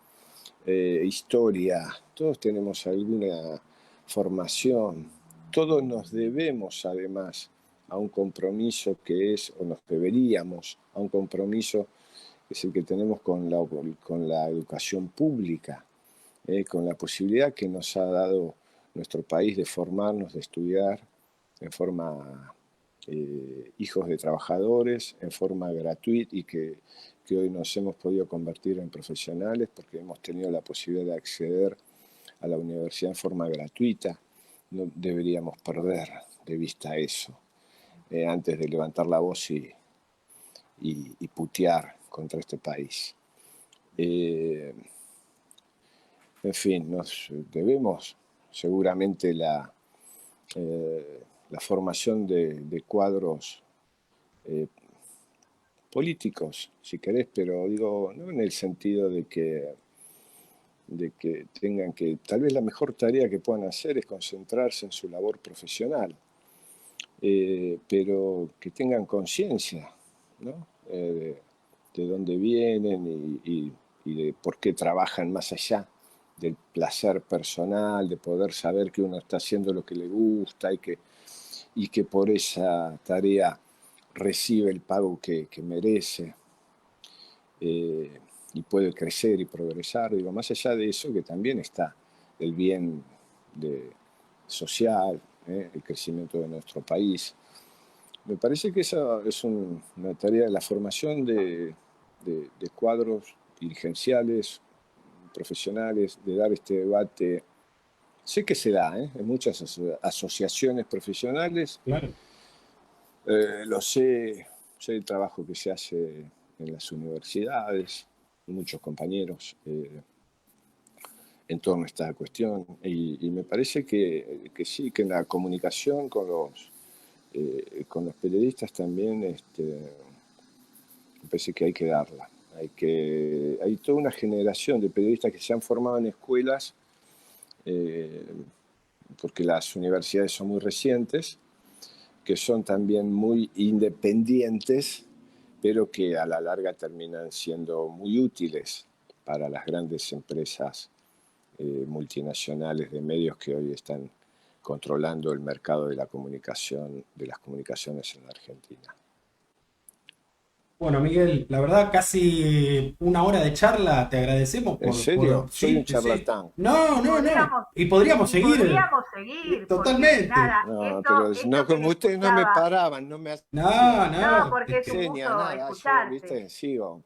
historia, todos tenemos alguna formación, todos nos debemos además a un compromiso que es, o nos deberíamos, a un compromiso que es el que tenemos con la educación pública, con la posibilidad que nos ha dado nuestro país de formarnos, de estudiar en forma hijos de trabajadores, en forma gratuita y que hoy nos hemos podido convertir en profesionales porque hemos tenido la posibilidad de acceder a la universidad en forma gratuita. No deberíamos perder de vista eso antes de levantar la voz y putear contra este país. En fin, nos debemos seguramente la formación de cuadros políticos, si querés, pero digo, no en el sentido de que tengan que, tal vez la mejor tarea que puedan hacer es concentrarse en su labor profesional, pero que tengan conciencia, ¿no? De dónde vienen y de por qué trabajan más allá del placer personal, de poder saber que uno está haciendo lo que le gusta y que por esa tarea recibe el pago que merece y puede crecer y progresar. Digo, más allá de eso, que también está el bien social, el crecimiento de nuestro país. Me parece que esa es una tarea de la formación de cuadros dirigenciales, profesionales, de dar este debate. Sé que se da en muchas asociaciones profesionales, Claro. lo sé, sé el trabajo que se hace en las universidades, muchos compañeros en torno a esta cuestión, y me parece que sí, que en la comunicación con los periodistas también me parece que hay que darla. Hay toda una generación de periodistas que se han formado en escuelas porque las universidades son muy recientes, que son también muy independientes, pero que a la larga terminan siendo muy útiles para las grandes empresas multinacionales de medios que hoy están controlando el mercado de la comunicación, de las comunicaciones en la Argentina. Bueno, Miguel, la verdad, casi una hora de charla. Te agradecemos ¿En serio? Soy Sí, un sí, sí. charlatán. No, no, no. Y podríamos y seguir. podríamos seguir, porque Totalmente. nada, No, pero esto no, que le como ustedes no me escuchaba, paraban, no me No, no, no. porque es un enseñan gusto nada, yo, escucharte. viste, sigo.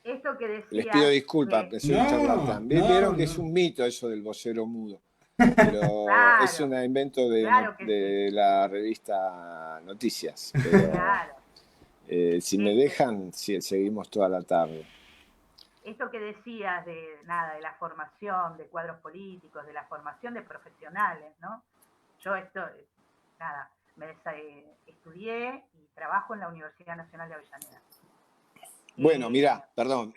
Esto que Les pido decías, disculpas, que soy un No, charlatán. Vieron no, que es no. un mito eso del vocero mudo, pero es claro, un invento claro que sí, de la revista Noticias. Pero claro. si me Este, dejan, sí, seguimos toda la tarde. esto que decías de nada, de la formación de cuadros políticos, de la formación de profesionales, ¿no? Yo esto, nada, estudié y trabajo en la Universidad Nacional de Avellaneda. Bueno, mira, perdón,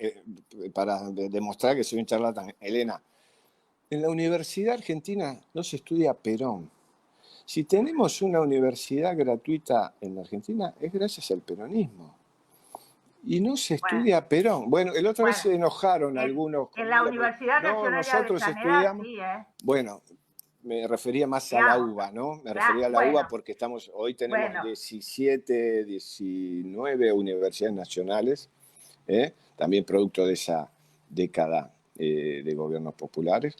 para demostrar que soy un charlatán, Elena, en la Universidad Argentina no se estudia Perón. Si tenemos una universidad gratuita en la Argentina es gracias al peronismo. Y no se estudia Perón. Bueno, la otra vez se enojaron algunos en la conmigo, Universidad no, Nacional de nosotros Avellaneda, estudiamos. sí, Bueno, me refería más a la digamos, UBA, ¿no? Me refería a la bueno, UBA porque hoy tenemos bueno, 17, 19 universidades nacionales, también producto de esa década de gobiernos populares,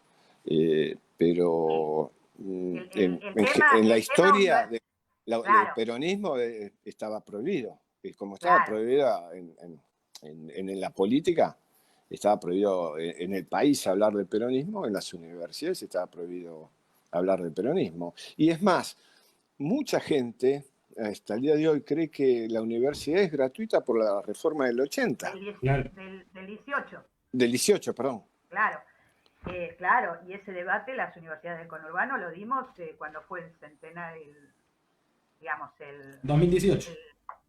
pero el tema, en la el tema, historia del claro, peronismo estaba prohibido. Como estaba claro, prohibido en la política, estaba prohibido en el país hablar del peronismo, en las universidades estaba prohibido hablar del peronismo. Y es más, mucha gente hasta el día de hoy cree que la universidad es gratuita por la reforma del 80. Claro. del 18, Del 18, perdón. claro. Claro, y ese debate las universidades del conurbano lo dimos cuando fue el centenario, digamos, 2018.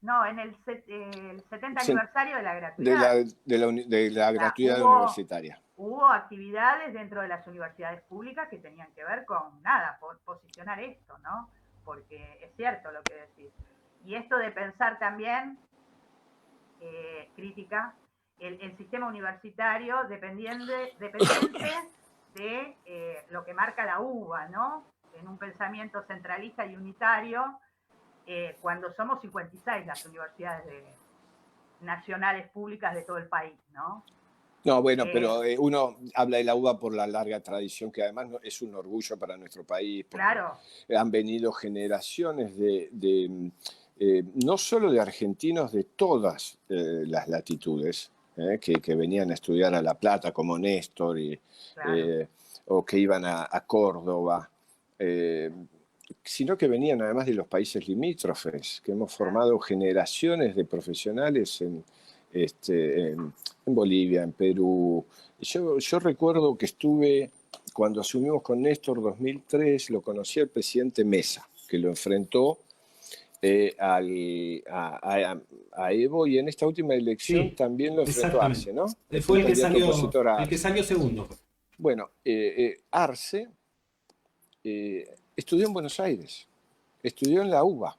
no, en el 70 aniversario de la De gratuidad. la gratuidad universitaria. Hubo actividades dentro de las universidades públicas que tenían que ver con nada, por posicionar esto, ¿no? Porque es cierto lo que decís. Y esto de pensar también, crítica, el sistema universitario dependiente de lo que marca la UBA, ¿no? En un pensamiento centralista y unitario, cuando somos 56 las universidades nacionales públicas de todo el país, ¿no? No, bueno, pero uno habla de la UBA por la larga tradición, que además es un orgullo para nuestro país, porque claro, han venido generaciones no solo de argentinos de todas las latitudes, que venían a estudiar a La Plata, como Néstor, claro. o que iban a Córdoba, sino que venían además de los países limítrofes, que hemos formado generaciones de profesionales en Bolivia, en Perú. Yo recuerdo que estuve, cuando asumimos con Néstor 2003, lo conocí al presidente Mesa, que lo enfrentó a Evo, y en esta última elección también lo enfrentó a Arce, ¿no? Fue el que salió segundo. Bueno, Arce estudió en Buenos Aires, estudió en la UBA,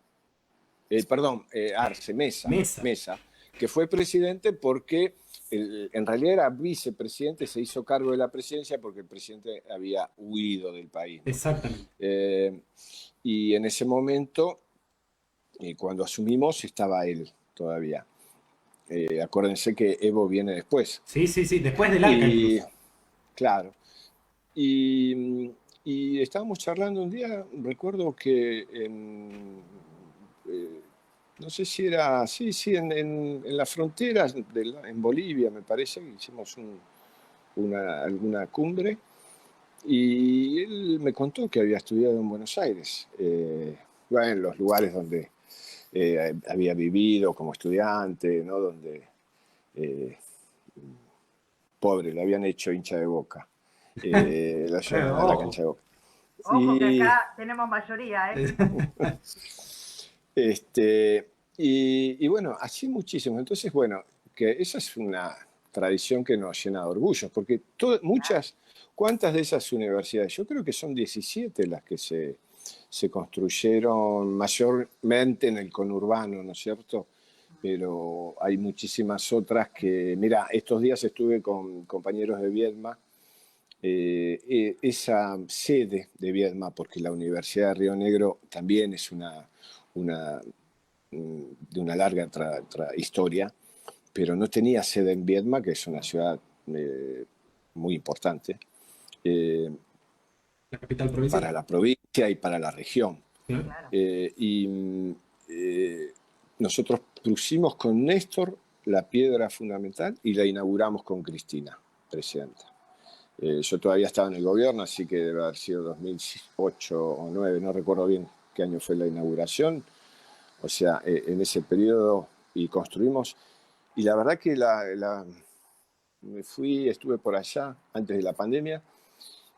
Arce, Mesa, que fue presidente porque en realidad era vicepresidente, se hizo cargo de la presidencia porque el presidente había huido del país, ¿no? Exactamente. Y en ese momento, cuando asumimos, estaba él todavía. Acuérdense que Evo viene después. Sí, después del ARCA. Claro. Y estábamos charlando un día, recuerdo que no sé si era, en las fronteras, en Bolivia, me parece, que hicimos alguna cumbre, y él me contó que había estudiado en Buenos Aires, en los lugares donde había vivido como estudiante, ¿no? Donde, pobre, lo habían hecho hincha de Boca, lo llevaron a la cancha de Boca. Ojo que acá tenemos mayoría, Y bueno, así muchísimo. Entonces, bueno, que esa es una tradición que nos llena de orgullo, porque ¿cuántas de esas universidades? Yo creo que son 17 las que se construyeron mayormente en el conurbano, ¿no es cierto? Pero hay muchísimas otras que, mira, estos días estuve con compañeros de Viedma, esa sede de Viedma, porque la Universidad de Río Negro también es de una larga historia, pero no tenía sede en Viedma, que es una ciudad muy importante la capital provincial, para la provincia y para la región. Claro. Nosotros pusimos con Néstor la piedra fundamental y la inauguramos con Cristina, presidenta. Yo todavía estaba en el gobierno, así que debe haber sido 2008 o 2009, no recuerdo bien qué año fue la inauguración. O sea, en ese periodo, y construimos, y la verdad que me fui, estuve por allá antes de la pandemia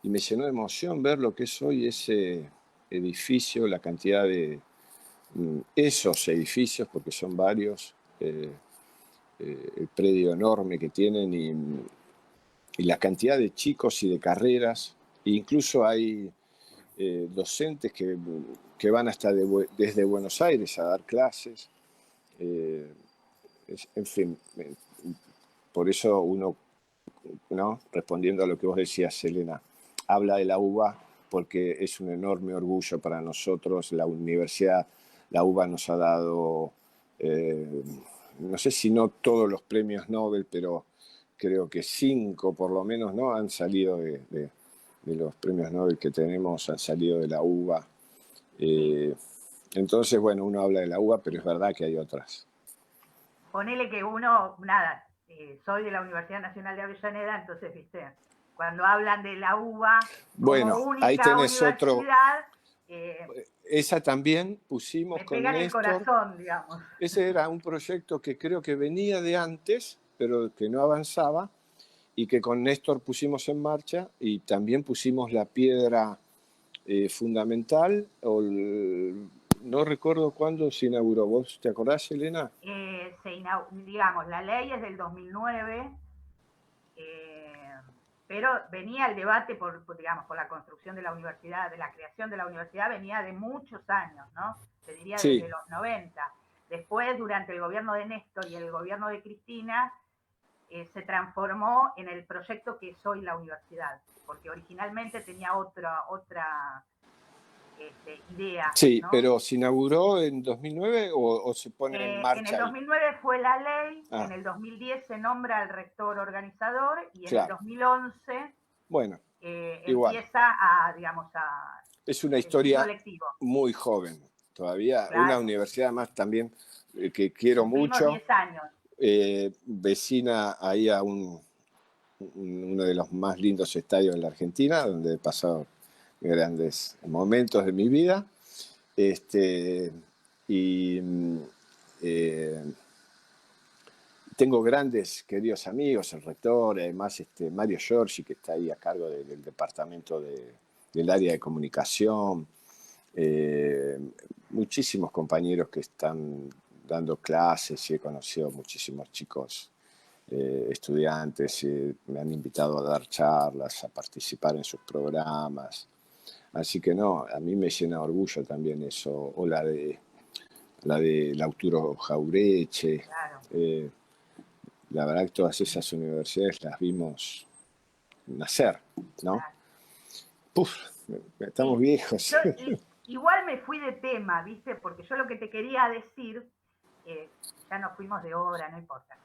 y me llenó de emoción ver lo que es hoy ese edificio, la cantidad de esos edificios, porque son varios, el predio enorme que tienen y la cantidad de chicos y de carreras. E incluso hay docentes que van hasta desde Buenos Aires a dar clases. Eh, en fin, por eso uno, ¿no? Respondiendo a lo que vos decías, Elena, habla de la UBA porque es un enorme orgullo para nosotros. La universidad, la UBA nos ha dado, eh, no sé si no todos los premios Nobel, pero creo que 5 por lo menos, ¿no? Han salido de los premios Nobel que tenemos, han salido de la UBA. Sí. Eh, entonces, bueno, uno habla de la UBA, pero es verdad que hay otras. Ponele que uno, nada, soy de la Universidad Nacional de Avellaneda, entonces, viste, cuando hablan de la UBA como Bueno, ahí única tenés otro. universidad, Esa también pusimos me con pega en el Néstor. corazón, digamos. Ese era un proyecto que creo que venía de antes, pero que no avanzaba, y que con Néstor pusimos en marcha y también pusimos la piedra fundamental. No recuerdo cuándo se inauguró. ¿Vos te acordás, Elena? Digamos, la ley es del 2009, pero venía el debate digamos, por la construcción de la universidad, de la creación de la universidad, venía de muchos años, ¿no? Se diría Sí, desde los 90. Después, durante el gobierno de Néstor y el gobierno de Cristina, se transformó en el proyecto que es hoy la universidad, porque originalmente tenía otra idea, sí, ¿no? pero ¿se inauguró en 2009 o se pone en En el marcha ahí? 2009 fue la ley, Ah, en el 2010 se nombra al rector organizador y en el claro. 2011 Bueno, igual. empieza digamos, Es una el ciclo historia lectivo. muy joven todavía. Una Claro, universidad más también que quiero cumplimos mucho. 10 años. Vecina ahí a uno de los más lindos estadios de la Argentina, donde he pasado grandes momentos de mi vida. Y eh, tengo grandes queridos amigos, el rector, además Mario Giorgi, que está ahí a cargo del departamento del área de comunicación. eh, Muchísimos compañeros que están dando clases y he conocido muchísimos chicos estudiantes, me han invitado a dar charlas, a participar en sus programas. Así que no, a mí me llena de orgullo también eso, o la de Lautaro Jaureche. Claro, Eh, la verdad que todas esas universidades las vimos nacer, ¿no? claro. Puf, estamos Sí, viejos. yo igual me fui de tema, ¿viste? Porque yo lo que te quería decir, ya nos fuimos de hora, no importa.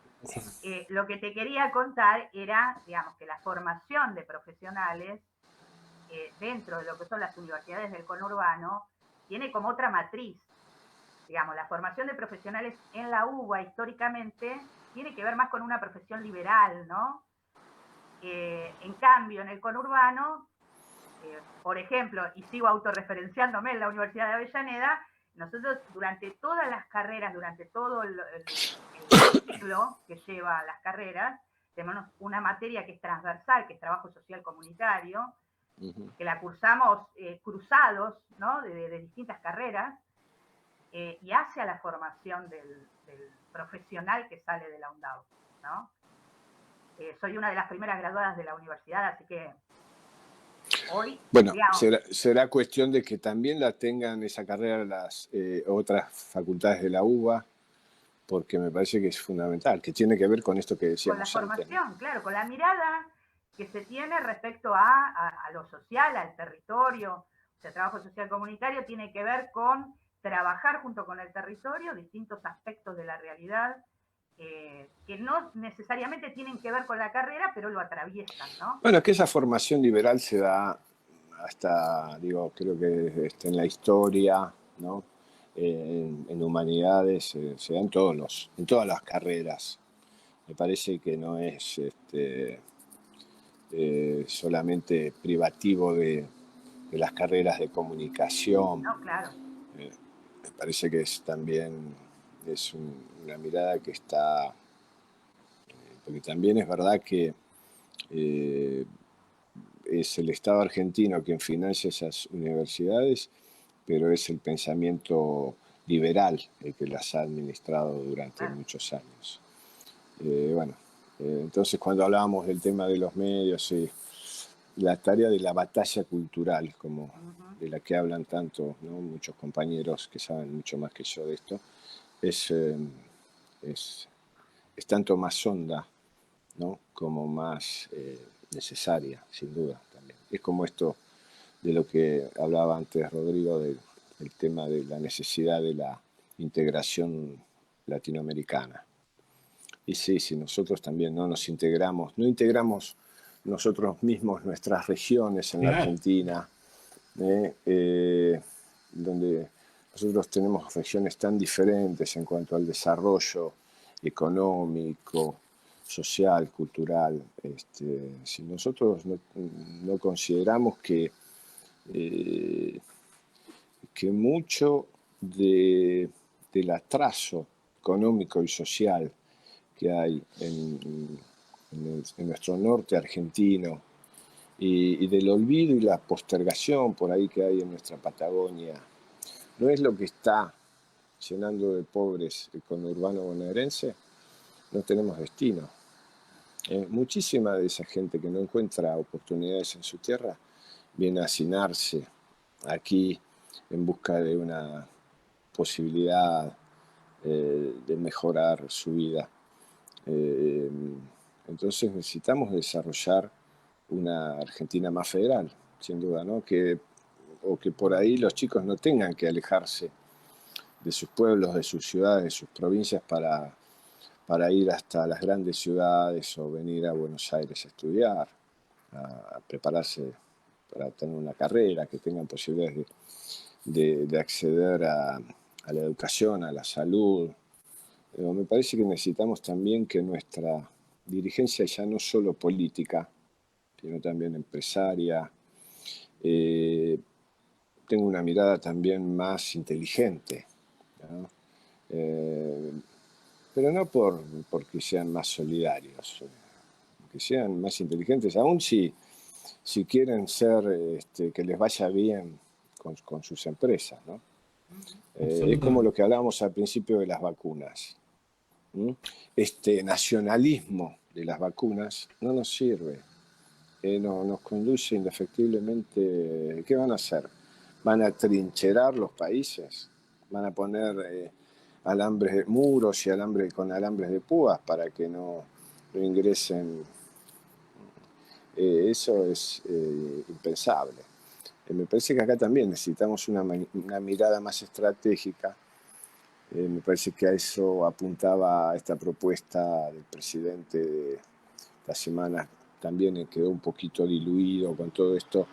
Lo que te quería contar era, digamos, que la formación de profesionales dentro de lo que son las universidades del conurbano tiene como otra matriz. Digamos, la formación de profesionales en la UBA históricamente tiene que ver más con una profesión liberal, ¿no? En cambio, en el conurbano, por ejemplo, y sigo autorreferenciándome en la Universidad de Avellaneda, nosotros durante todas las carreras, durante todo el ciclo que lleva las carreras, tenemos una materia que es transversal, que es trabajo social comunitario, que la cursamos cruzados, ¿no? de distintas carreras, y hacia la formación del profesional que sale de la UNDAV, ¿no? Soy una de las primeras graduadas de la universidad, así que hoy, Bueno, digamos, será cuestión de que también la tengan esa carrera las otras facultades de la UBA, porque me parece que es fundamental, que tiene que ver con esto que con la decíamos antes, ¿no? formación, claro, con la mirada que se tiene respecto a lo social, al territorio. O sea, el trabajo social comunitario tiene que ver con trabajar junto con el territorio distintos aspectos de la realidad que no necesariamente tienen que ver con la carrera, pero lo atraviesan, ¿no? Bueno, es que esa formación liberal se da hasta, digo, creo que en la historia, ¿no? En humanidades, se da en todas las carreras. Me parece que no es solamente privativo de las carreras de comunicación. No, claro. Me parece que también es una mirada que está porque también es verdad que es el Estado argentino quien financia esas universidades, pero es el pensamiento liberal el que las ha administrado durante muchos años. Bueno, entonces cuando hablábamos del tema de los medios, la tarea de la batalla cultural, como de la que hablan tanto, ¿no?, muchos compañeros que saben mucho más que yo de esto, es tanto más honda, ¿no?, como más necesaria, sin duda también. Es como esto de lo que hablaba antes Rodrigo, del tema de la necesidad de la integración latinoamericana. Y sí, si nosotros también no nos integramos, no integramos nosotros mismos nuestras regiones en la Argentina, donde nosotros tenemos regiones tan diferentes en cuanto al desarrollo económico, social, cultural. Si nosotros no consideramos que mucho del atraso económico y social que hay en nuestro norte argentino y del olvido y la postergación por ahí que hay en nuestra Patagonia, no es lo que está llenando de pobres el conurbano bonaerense, no tenemos destino. Muchísima de esa gente que no encuentra oportunidades en su tierra viene a hacinarse aquí en busca de una posibilidad de mejorar su vida. Entonces necesitamos desarrollar una Argentina más federal, sin duda, ¿no? Que por ahí los chicos no tengan que alejarse de sus pueblos, de sus ciudades, de sus provincias para ir hasta las grandes ciudades o venir a Buenos Aires a estudiar, a prepararse para tener una carrera, que tengan posibilidades de acceder a la educación, a la salud. Me parece que necesitamos también que nuestra dirigencia, ya no solo política, sino también empresaria, tenga una mirada también más inteligente, ¿no? Pero no porque sean más solidarios, que sean más inteligentes, aún si quieren ser, que les vaya bien con sus empresas, ¿no? Es como lo que hablábamos al principio de las vacunas. Este nacionalismo de las vacunas no nos sirve, nos conduce indefectiblemente. ¿Qué van a hacer? ¿Van a trincherar los países? ¿Van a poner muros y con alambres de púas para que no ingresen? Eso es impensable. Me parece que acá también necesitamos una mirada más estratégica. Me parece que a eso apuntaba esta propuesta del presidente de la semana. También quedó un poquito diluido con todo esto,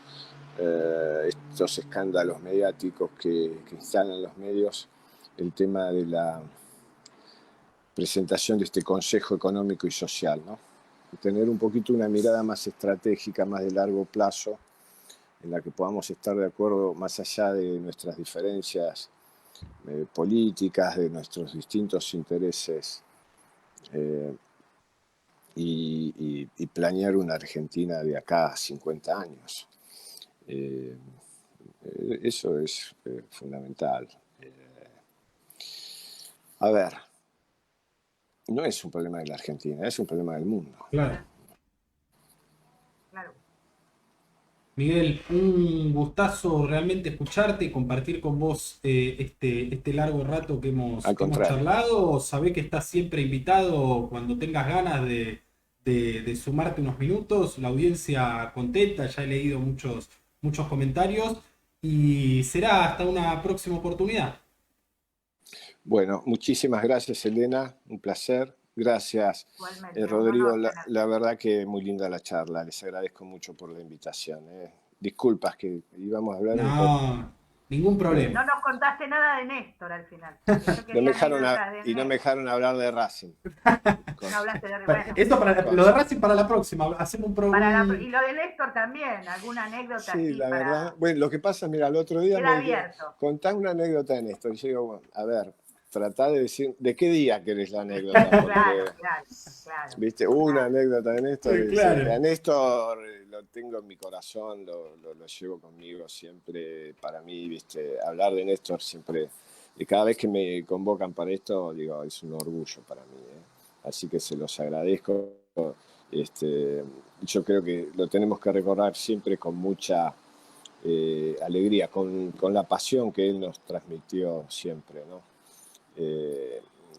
estos escándalos mediáticos que instalan los medios, el tema de la presentación de este Consejo Económico y Social, ¿no? Tener un poquito una mirada más estratégica, más de largo plazo, en la que podamos estar de acuerdo más allá de nuestras diferencias políticas, de nuestros distintos intereses, y planear una Argentina de acá a 50 años. Eso es fundamental. A ver, no es un problema de la Argentina, es un problema del mundo. Claro. Miguel, un gustazo realmente escucharte y compartir con vos este largo rato que hemos charlado. Sabé que estás siempre invitado cuando tengas ganas de sumarte unos minutos. La audiencia contenta, ya he leído muchos comentarios y será hasta una próxima oportunidad. Bueno, muchísimas gracias, Elena, un placer. Gracias, Rodrigo. La verdad que muy linda la charla. Les agradezco mucho por la invitación. Disculpas que íbamos a hablar un poco. No, ningún problema. No nos contaste nada de Néstor al final. No me dejaron hablar de Racing. No hablaste de Racing. Esto lo de Racing para la próxima. Hacemos un programa. Y lo de Néstor también, alguna anécdota. Sí, la verdad. Bueno, lo que pasa, mira, el otro día contá una anécdota de Néstor. Y yo digo, bueno, a ver, tratar de decir, ¿de qué día querés la anécdota? Porque, Claro. viste, una anécdota de Néstor. Sí, claro. A Néstor lo tengo en mi corazón, lo llevo conmigo siempre. Para mí, viste, hablar de Néstor siempre, y cada vez que me convocan para esto, digo, es un orgullo para mí, ¿eh? Así que se los agradezco. Yo creo que lo tenemos que recordar siempre con mucha alegría, con la pasión que él nos transmitió siempre, ¿no?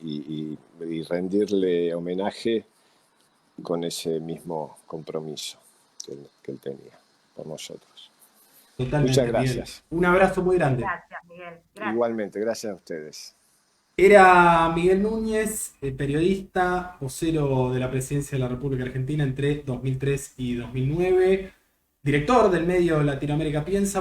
Y rendirle homenaje con ese mismo compromiso que él tenía por nosotros. Totalmente, Muchas Miguel. gracias. Un abrazo muy grande. Gracias, Miguel. Gracias. Igualmente, gracias a ustedes. Era Miguel Núñez, periodista, vocero de la Presidencia de la República Argentina entre 2003 y 2009, director del medio Latinoamérica Piensa.